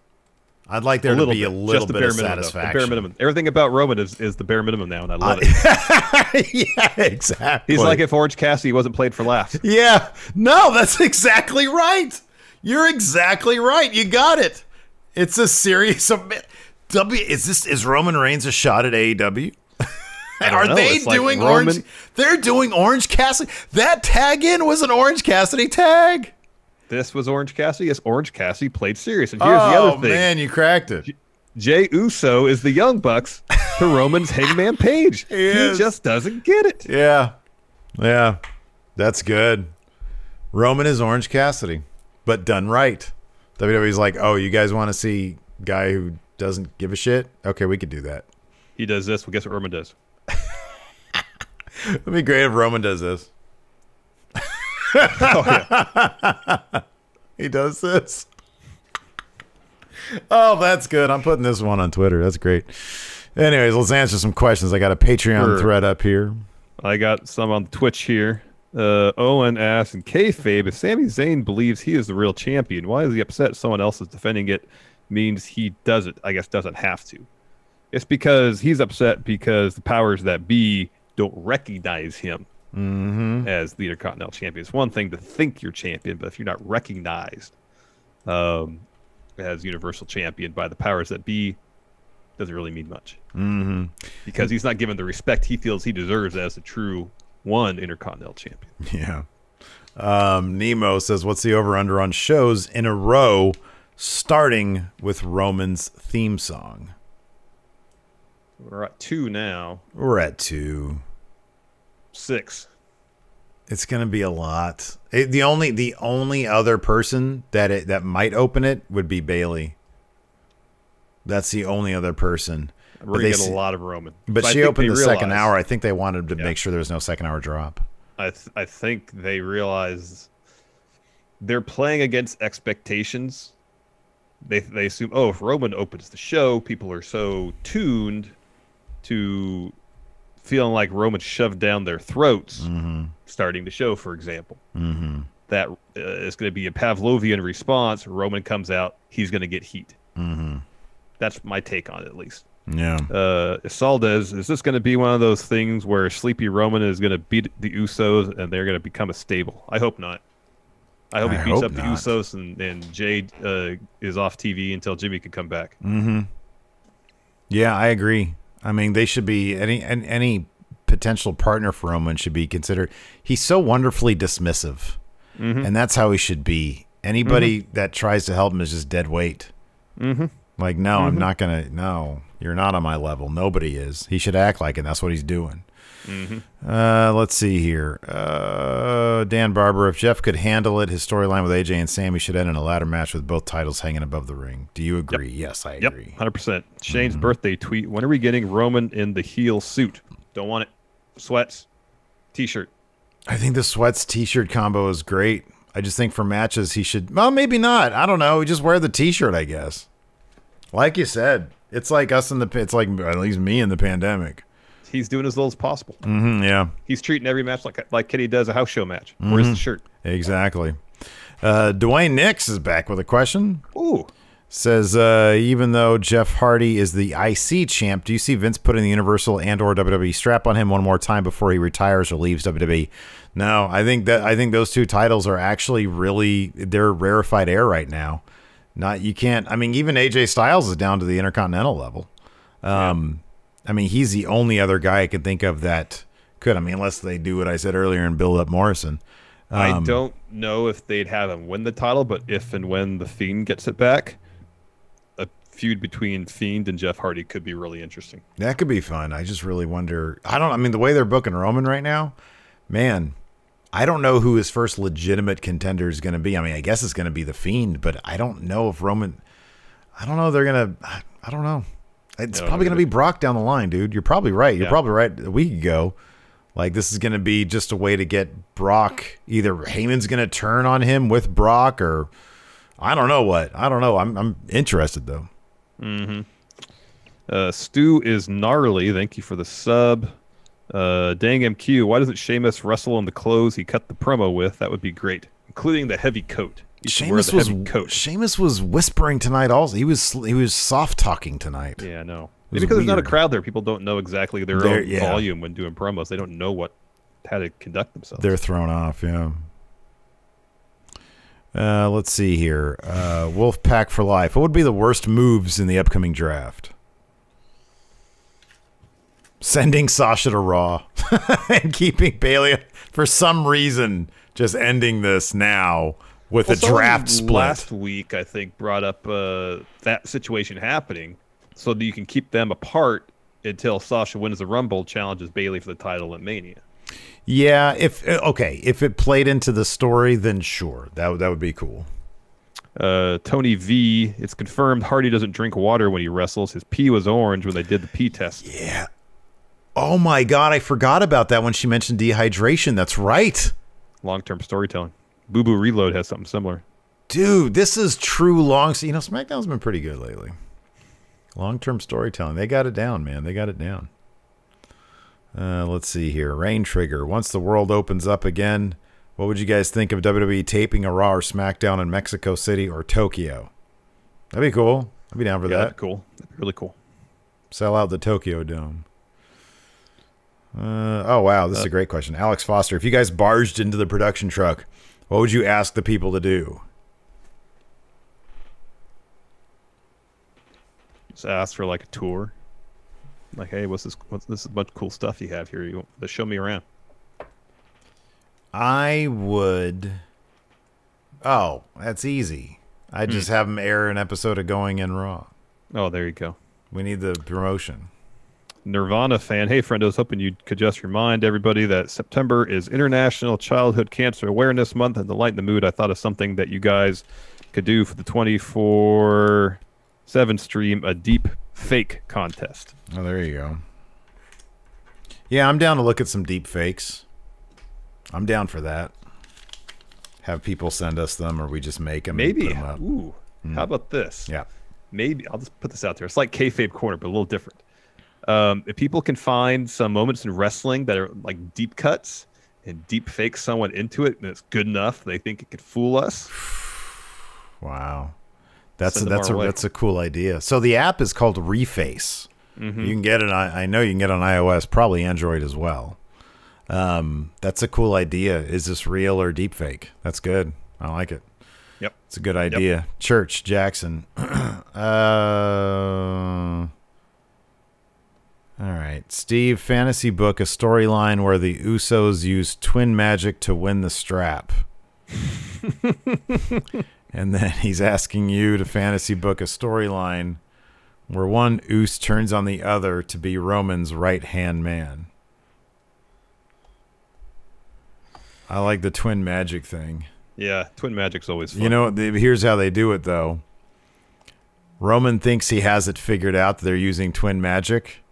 I'd like there to be a little bit of satisfaction. The bare minimum. Everything about Roman is the bare minimum now, and I love it. Yeah, exactly. He's like if Orange Cassidy wasn't played for laughs. Yeah. No, that's exactly right. You're exactly right. You got it. It's a serious... Is Roman Reigns a shot at AEW? Are they doing Orange? They're doing Orange Cassidy. That tag in was an Orange Cassidy tag. This was Orange Cassidy. Yes, Orange Cassidy played serious. And here's the other thing. Oh man, you cracked it. Jey Uso is the Young Bucks to Roman's Hangman Page. He just doesn't get it. Yeah, that's good. Roman is Orange Cassidy, but done right. WWE's like, oh, you guys want to see a guy who doesn't give a shit? Okay, we could do that. He does this. Well, guess what Roman does? It'd be great if Roman does this. Oh, yeah. He does this. Oh, that's good. I'm putting this one on Twitter. That's great. Anyways, let's answer some questions. I got a Patreon thread up here. I got some on Twitch here. Owen asks, in kayfabe, if Sami Zayn believes he is the real champion, why is he upset someone else is defending it? Means he doesn't have to. It's because he's upset because the powers that be don't recognize him as the Intercontinental Champion. It's one thing to think you're champion, but if you're not recognized as Universal Champion by the powers that be, doesn't really mean much. Because he's not given the respect he feels he deserves as the true one Intercontinental Champion. Yeah. Nemo says, what's the over-under on shows in a row starting with Roman's theme song? We're at 2 now. We're at 2. 6. It's going to be a lot. The only other person that might open it would be Bayley. That's the only other person. We're going to get a lot of Roman. But she opened the second hour. I think they wanted to make sure there was no second hour drop. I think they realize they're playing against expectations. They assume, oh, if Roman opens the show, people are so tuned to feeling like Roman shoved down their throats starting the show, for example. That is going to be a Pavlovian response. Roman comes out, he's going to get heat. That's my take on it, at least. Yeah. Saldez, is this going to be one of those things where Sleepy Roman is going to beat the Usos and they're going to become a stable? I hope not. I hope he beats up the Usos and Jay is off TV until Jimmy can come back. Yeah, I agree. I mean, they should be any potential partner for Roman should be considered. He's so wonderfully dismissive, and that's how he should be. Anybody that tries to help him is just dead weight. Like, no, I'm not gonna. No, you're not on my level. Nobody is. He should act like it. That's what he's doing. Let's see here. Dan Barber, if Jeff could handle it, his storyline with AJ and Sammy should end in a ladder match with both titles hanging above the ring. Do you agree? Yep. Yes, I agree. 100%. Shane's birthday tweet. When are we getting Roman in the heel suit? Don't want it. Sweats. T-shirt. I think the sweats T-shirt combo is great. I just think for matches he should. Well, maybe not. I don't know. Just wear the T-shirt, I guess. Like you said, it's like us in the. It's like at least me in the pandemic. He's doing as little as possible. Yeah. He's treating every match like Kitty does a house show match. Where's the shirt? Exactly. Dwayne Nix is back with a question. Ooh. Says, even though Jeff Hardy is the IC champ, do you see Vince putting the Universal and or WWE strap on him one more time before he retires or leaves WWE? No, I think those two titles are actually they're rarefied air right now. You can't. I mean, even AJ Styles is down to the Intercontinental level. I mean, he's the only other guy I could think of that could. I mean, unless they do what I said earlier and build up Morrison. I don't know if they'd have him win the title, but if and when the Fiend gets it back, a feud between Fiend and Jeff Hardy could be really interesting. That could be fun. I just really wonder. I mean, the way they're booking Roman right now, man, I don't know who his first legitimate contender is going to be. I mean, I guess it's going to be the Fiend, but I don't know if Roman. I don't know. They're going to. I don't know. It's probably going to be Brock down the line, dude. You're probably right. You're probably right a week ago. Like, this is going to be just a way to get Brock. Either Heyman's going to turn on him with Brock, or I don't know what. I don't know. I'm interested, though. Stu is gnarly. Thank you for the sub. Dang MQ, why doesn't Sheamus wrestle in the clothes he cut the promo with? That would be great, including the heavy coat. Sheamus was whispering tonight. Also, he was soft talking tonight. Yeah, no. Maybe because there's not a crowd there. People don't know exactly their own volume when doing promos. They don't know how to conduct themselves. They're thrown off. Yeah. Let's see here. Wolfpack for life. What would be the worst moves in the upcoming draft? Sending Sasha to Raw and keeping Bayley for some reason. Just ending this now. With a draft split. Last week, I think, brought up that situation happening so that you can keep them apart until Sasha wins the Rumble, challenges Bayley for the title at Mania. Yeah, if it played into the story, then sure. That would be cool. Tony V, it's confirmed Hardy doesn't drink water when he wrestles. His pee was orange when they did the pee test. Yeah. Oh, my God, I forgot about that when she mentioned dehydration. That's right. Long-term storytelling. Boo Boo Reload has something similar. Dude, this is true SmackDown's been pretty good lately. Long-term storytelling. They got it down, man. They got it down. Let's see here. Rain Trigger. Once the world opens up again, what would you guys think of WWE taping a Raw or SmackDown in Mexico City or Tokyo? That'd be cool. I'd be down for that. That'd be cool. That'd be really cool. Sell out the Tokyo Dome. Oh, wow. This is a great question. Alex Foster, if you guys barged into the production truck, what would you ask the people to do? Just ask for like a tour. Like, hey, what's this bunch of cool stuff you have here? Show me around. I would. Oh, that's easy. I'd just have them air an episode of Going in Raw. Oh, there you go. We need the promotion. Nirvana fan. Hey, friend, I was hoping you'd could just remind everybody that September is International Childhood Cancer Awareness Month, and to lighten the mood, I thought of something that you guys could do for the 24/7 stream, a deep fake contest. Oh, there you go. Yeah, I'm down to look at some deep fakes. I'm down for that. Have people send us them, or we just make them. Maybe. And put them up. Ooh, how about this? Yeah. Maybe I'll just put this out there. It's like kayfabe corner, but a little different. If people can find some moments in wrestling that are like deep cuts and deep fake someone into it, and it's good enough, they think it could fool us. Wow, that's a cool idea. So the app is called Reface. You can get it. I know you can get it on iOS, probably Android as well. That's a cool idea. Is this real or deep fake? That's good. I like it. Yep, it's a good idea. Yep. Church Jackson. All right. Steve, fantasy book, a storyline where the Usos use twin magic to win the strap. And then he's asking you to fantasy book a storyline where one Us turns on the other to be Roman's right-hand man. I like the twin magic thing. Yeah, twin magic's always fun. You know, here's how they do it, though. Roman thinks he has it figured out that they're using twin magic.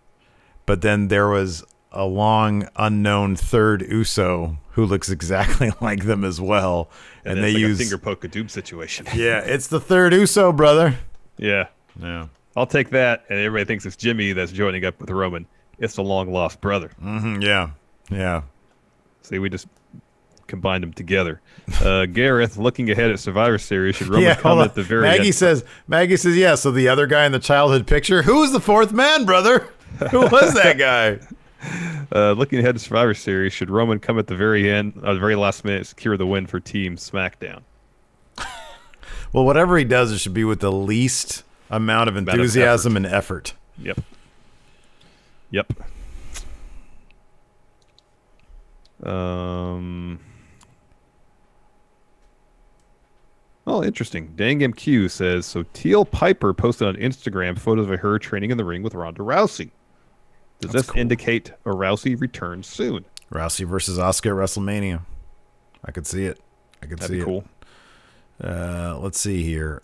But then there was a long unknown third Uso who looks exactly like them as well, and they use a finger poke a doob situation. Yeah, it's the third Uso, brother. Yeah, I'll take that. And everybody thinks it's Jimmy that's joining up with Roman. It's the long lost brother. Yeah. See, we just combined them together. Gareth, looking ahead at Survivor Series, should Roman come at the very end? Maggie says, yeah. So the other guy in the childhood picture, who was the fourth man, brother? Who was that guy? Looking ahead to Survivor Series, should Roman come at the very end, the very last minute, secure the win for Team SmackDown? Well, whatever he does, it should be with the least amount of enthusiasm and effort. Yep. Oh, interesting. Dang MQ says, so Teal Piper posted on Instagram photos of her training in the ring with Ronda Rousey. Does this indicate a Rousey return soon? Rousey versus Asuka at WrestleMania. I could see it. That'd be cool. Let's see here.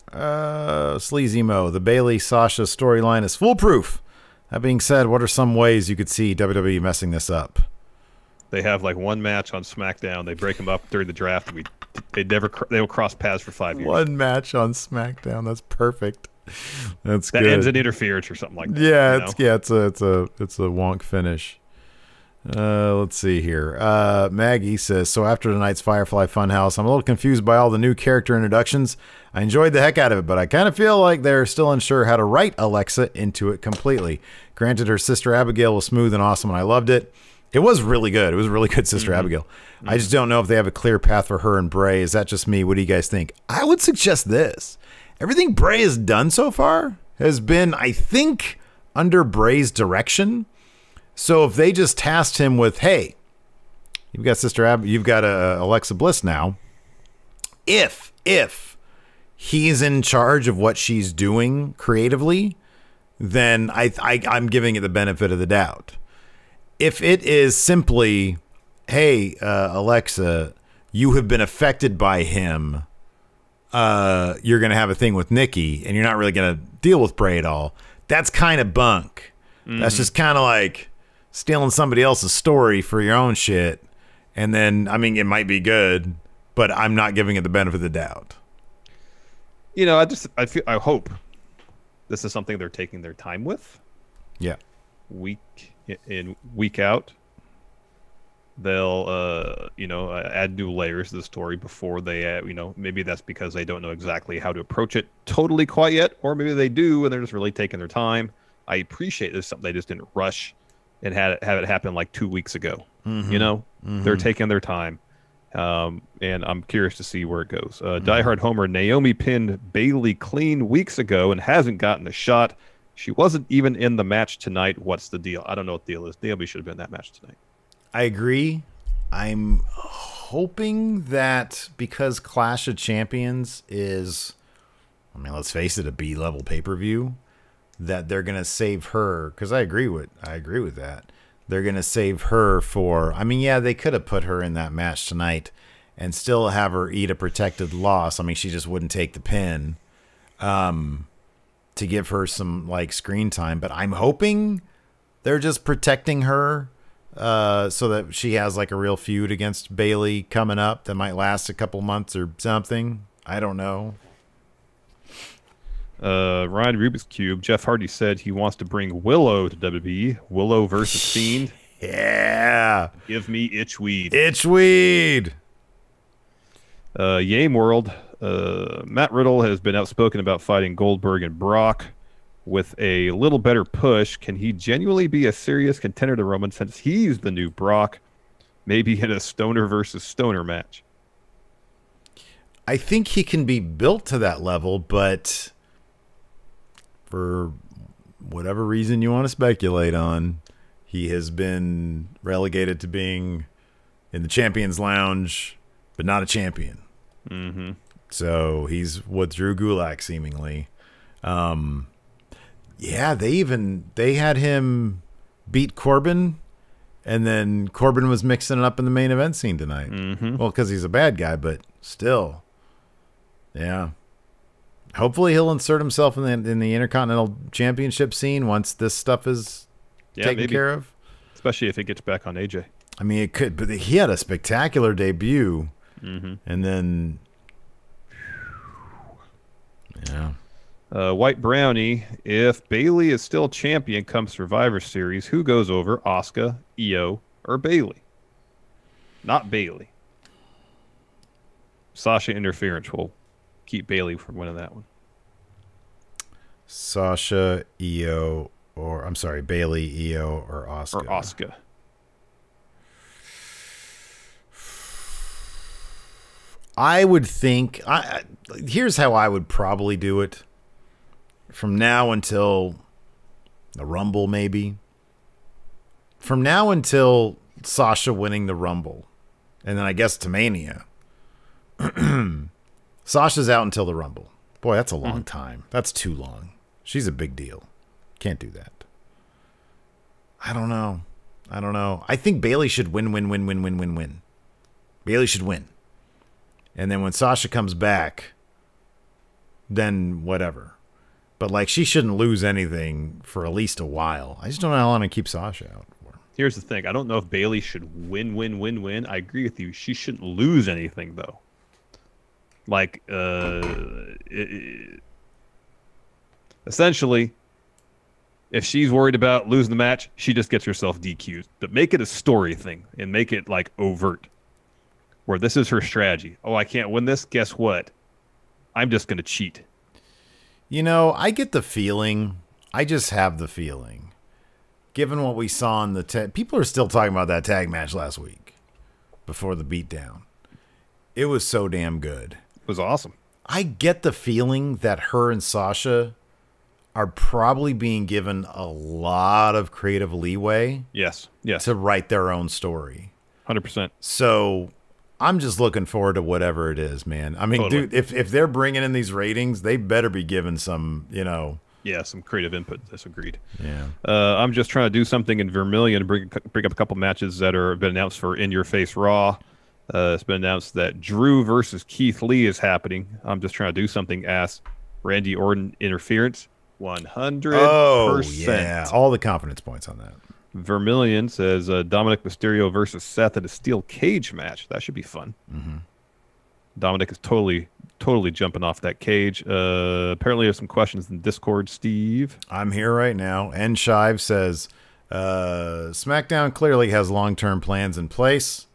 Sleazy Mo. The Bayley Sasha storyline is foolproof. That being said, what are some ways you could see WWE messing this up? They have like one match on SmackDown. They break them up during the draft. They'll cross paths for 5 years. One match on SmackDown. That's perfect. That good. Ends in interference or something like that. Yeah, it's a wonk finish. Let's see here. Maggie says, so after tonight's Firefly Funhouse, I'm a little confused by all the new character introductions. I enjoyed the heck out of it, but I kind of feel like they're still unsure how to write Alexa into it completely. Granted, her sister Abigail was smooth and awesome, and I loved it. It was really good. It was really good, Sister Abigail. I just don't know if they have a clear path for her and Bray. Is that just me? What do you guys think? I would suggest this. Everything Bray has done so far has been, I think, under Bray's direction. So if they just tasked him with, hey, you've got Alexa Bliss now. If he's in charge of what she's doing creatively, then I'm giving it the benefit of the doubt. If it is simply, hey, Alexa, you have been affected by him. You're going to have a thing with Nikki, and you're not really going to deal with Bray at all. That's kind of bunk. That's just kind of like stealing somebody else's story for your own shit. And then, I mean, it might be good, but I'm not giving it the benefit of the doubt. You know, I hope this is something they're taking their time with. Yeah. Week in, week out. They'll, add new layers to the story before they, maybe that's because they don't know exactly how to approach it totally quite yet, or maybe they do and they're just really taking their time. I appreciate this, something they just didn't rush and have it happen like 2 weeks ago. They're taking their time, and I'm curious to see where it goes. Diehard Homer, Naomi pinned Bayley clean weeks ago and hasn't gotten a shot. She wasn't even in the match tonight. What's the deal? I don't know what the deal is. Naomi should have been in that match tonight. I agree. I'm hoping that because Clash of Champions is, I mean, let's face it, a B-level pay-per-view, that they're going to save her, because I agree with that. They're going to save her for, I mean, yeah, they could have put her in that match tonight and still have her eat a protected loss. I mean, she just wouldn't take the pin. to give her some like screen time, but I'm hoping they're just protecting her so that she has like a real feud against Bayley coming up that might last a couple months or something. I don't know. Ryan Rubik's Cube. Jeff Hardy said he wants to bring Willow to WWE. Willow versus Fiend. Yeah. Give me Itchweed. Itchweed. Yame World. Matt Riddle has been outspoken about fighting Goldberg and Brock. With a little better push, can he genuinely be a serious contender to Roman since he's the new Brock? Maybe in a stoner versus stoner match. I think he can be built to that level, but for whatever reason you want to speculate on, he has been relegated to being in the Champions Lounge, but not a champion. Mm-hmm. So he's what Drew Gulak seemingly. Yeah, they had him beat Corbin, and then Corbin was mixing it up in the main event scene tonight. Mm-hmm. Well, because he's a bad guy, but still. Yeah. Hopefully he'll insert himself in the Intercontinental Championship scene once this stuff is taken care of. Especially if it gets back on AJ. I mean, it could, but he had a spectacular debut. Mm-hmm. And then, yeah. White Brownie, if Bayley is still champion come Survivor Series, who goes over, Asuka, Io, or Bayley? Not Bayley. Sasha interference will keep Bayley from winning that one. Sasha, Io, or I'm sorry, Bayley, Io, or Asuka. Or Asuka. I would think, here's how I would probably do it. From now until the Rumble, maybe. From now until Sasha winning the Rumble. And then I guess to Mania. Sasha's out until the Rumble. Boy, that's a long time. That's too long. She's a big deal. Can't do that. I don't know. I think Bayley should win. Bayley should win. And then when Sasha comes back, then whatever. But, like, she shouldn't lose anything for at least a while. I just don't know how long to keep Sasha out for. Here's the thing. I don't know if Bayley should win. I agree with you. She shouldn't lose anything, though. Like, essentially, if she's worried about losing the match, she just gets herself DQ'd. But make it a story thing and make it, like, overt. Where this is her strategy. Oh, I can't win this? Guess what? I'm just going to cheat. You know, I get the feeling, I just have the feeling, given what we saw in the people are still talking about that tag match last week before the beatdown. It was so damn good. It was awesome. I get the feeling that her and Sasha are probably being given a lot of creative leeway. Yes. To write their own story. 100%. So I'm just looking forward to whatever it is, man. I mean, totally. Dude, if they're bringing in these ratings, they better be given some, you know. Yeah, some creative input. That's agreed. Yeah. I'm just trying to do something in Vermilion to bring up a couple matches that have been announced for In Your Face Raw. It's been announced that Drew versus Keith Lee is happening. I'm just trying to do something. Ask Randy Orton interference. 100%. Oh, yeah. All the confidence points on that. Vermilion says Dominic Mysterio versus Seth in a steel cage match. That should be fun. Mm-hmm. Dominic is totally jumping off that cage. Apparently there's some questions in Discord, Steve. I'm here right now. N Shive says SmackDown clearly has long-term plans in place,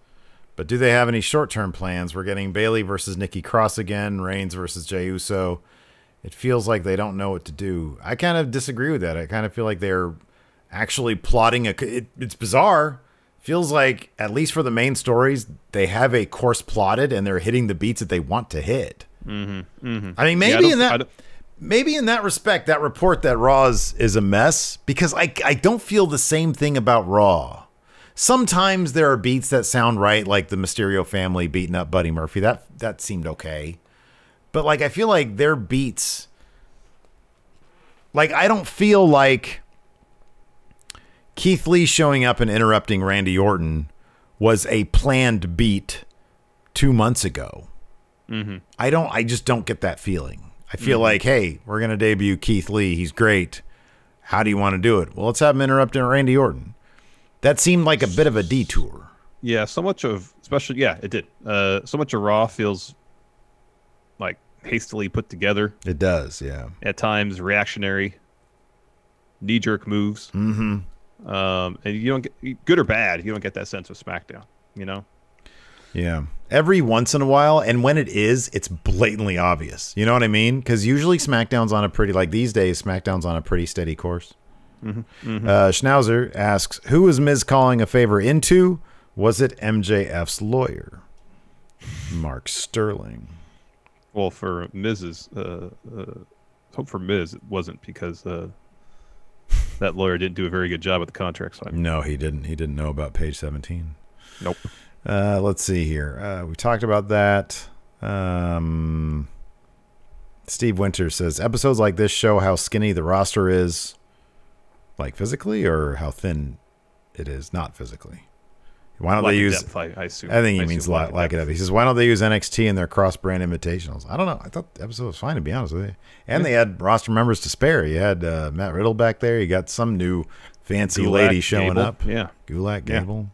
but do they have any short-term plans? We're getting Bayley versus Nikki Cross again, Reigns versus Jey Uso. It feels like they don't know what to do. I kind of disagree with that. I kind of feel like they're actually plotting it's bizarre. Feels like, at least for the main stories, they have a course plotted and they're hitting the beats that they want to hit. Mm-hmm, mm-hmm. I mean, maybe in that respect, that report that Raw is a mess, because I don't feel the same thing about Raw. Sometimes there are beats that sound right, like the Mysterio family beating up Buddy Murphy. That seemed okay. But like, I feel like their beats, like, I don't feel like Keith Lee showing up and interrupting Randy Orton was a planned beat 2 months ago. Mm-hmm. I just don't get that feeling. I feel like, hey, we're going to debut Keith Lee. He's great. How do you want to do it? Well, let's have him interrupt Randy Orton. That seemed like a bit of a detour. Yeah, so much of, especially, yeah, it did. So much of Raw feels like hastily put together. It does, yeah. At times, reactionary, knee-jerk moves. Mm-hmm. And you don't get, good or bad, you don't get that sense of SmackDown, you know? Yeah. Every once in a while, and when it is, it's blatantly obvious. You know what I mean? Because usually SmackDown's on a pretty, like these days, SmackDown's on a pretty steady course. Schnauzer asks, who is Miz calling a favor into? Was it MJF's lawyer? Mark Sterling. Well, for Miz's, hope for Miz, it wasn't because that lawyer didn't do a very good job with the contract signing. No, he didn't. He didn't know about page 17. Nope. Let's see here. We talked about that. Steve Winter says, episodes like this show how skinny the roster is, like physically, or how thin it is, not physically. Why don't they use depth, I assume. I think he means like it. He says, why don't they use NXT in their cross-brand invitationals? I don't know. I thought the episode was fine, to be honest with you. And they had roster members to spare. You had Matt Riddle back there. You got some new fancy Gulak, lady showing Gable. up. Yeah. Gulak, Gable.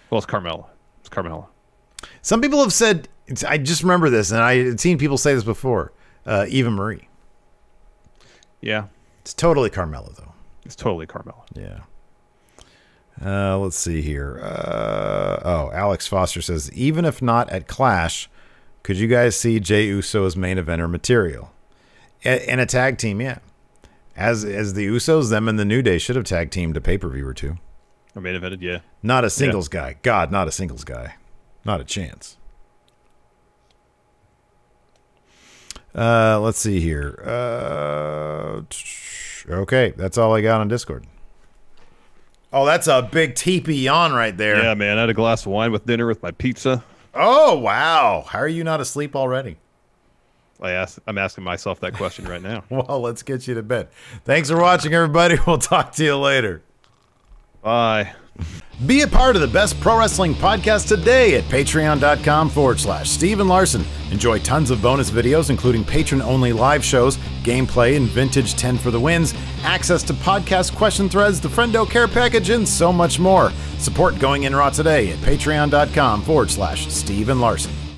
Well, it's Carmella. It's Carmella. Some people have said, I just remember this, and I had seen people say this before, Eva Marie. Yeah. It's totally Carmella, though. It's totally Carmella. Yeah. Let's see here. Alex Foster says, even if not at Clash, could you guys see Jay Uso as main eventer material? In a tag team, yeah. As the Usos, them and the New Day should have tag teamed a pay-per-view or two. Or main evented, yeah. Not a singles guy. God, not a singles guy. Not a chance. Let's see here. Okay, that's all I got on Discord. Oh, that's a big teepee yawn right there. Yeah, man. I had a glass of wine with dinner with my pizza. Oh, wow. How are you not asleep already? I'm asking myself that question right now. Well, let's get you to bed. Thanks for watching, everybody. We'll talk to you later. Bye. Be a part of the best pro wrestling podcast today at patreon.com/Steve and Larson. Enjoy tons of bonus videos, including patron-only live shows, gameplay, and vintage 10 for the wins, access to podcast question threads, the Friendo Care Package, and so much more. Support Going In Raw today at patreon.com/Steve and Larson.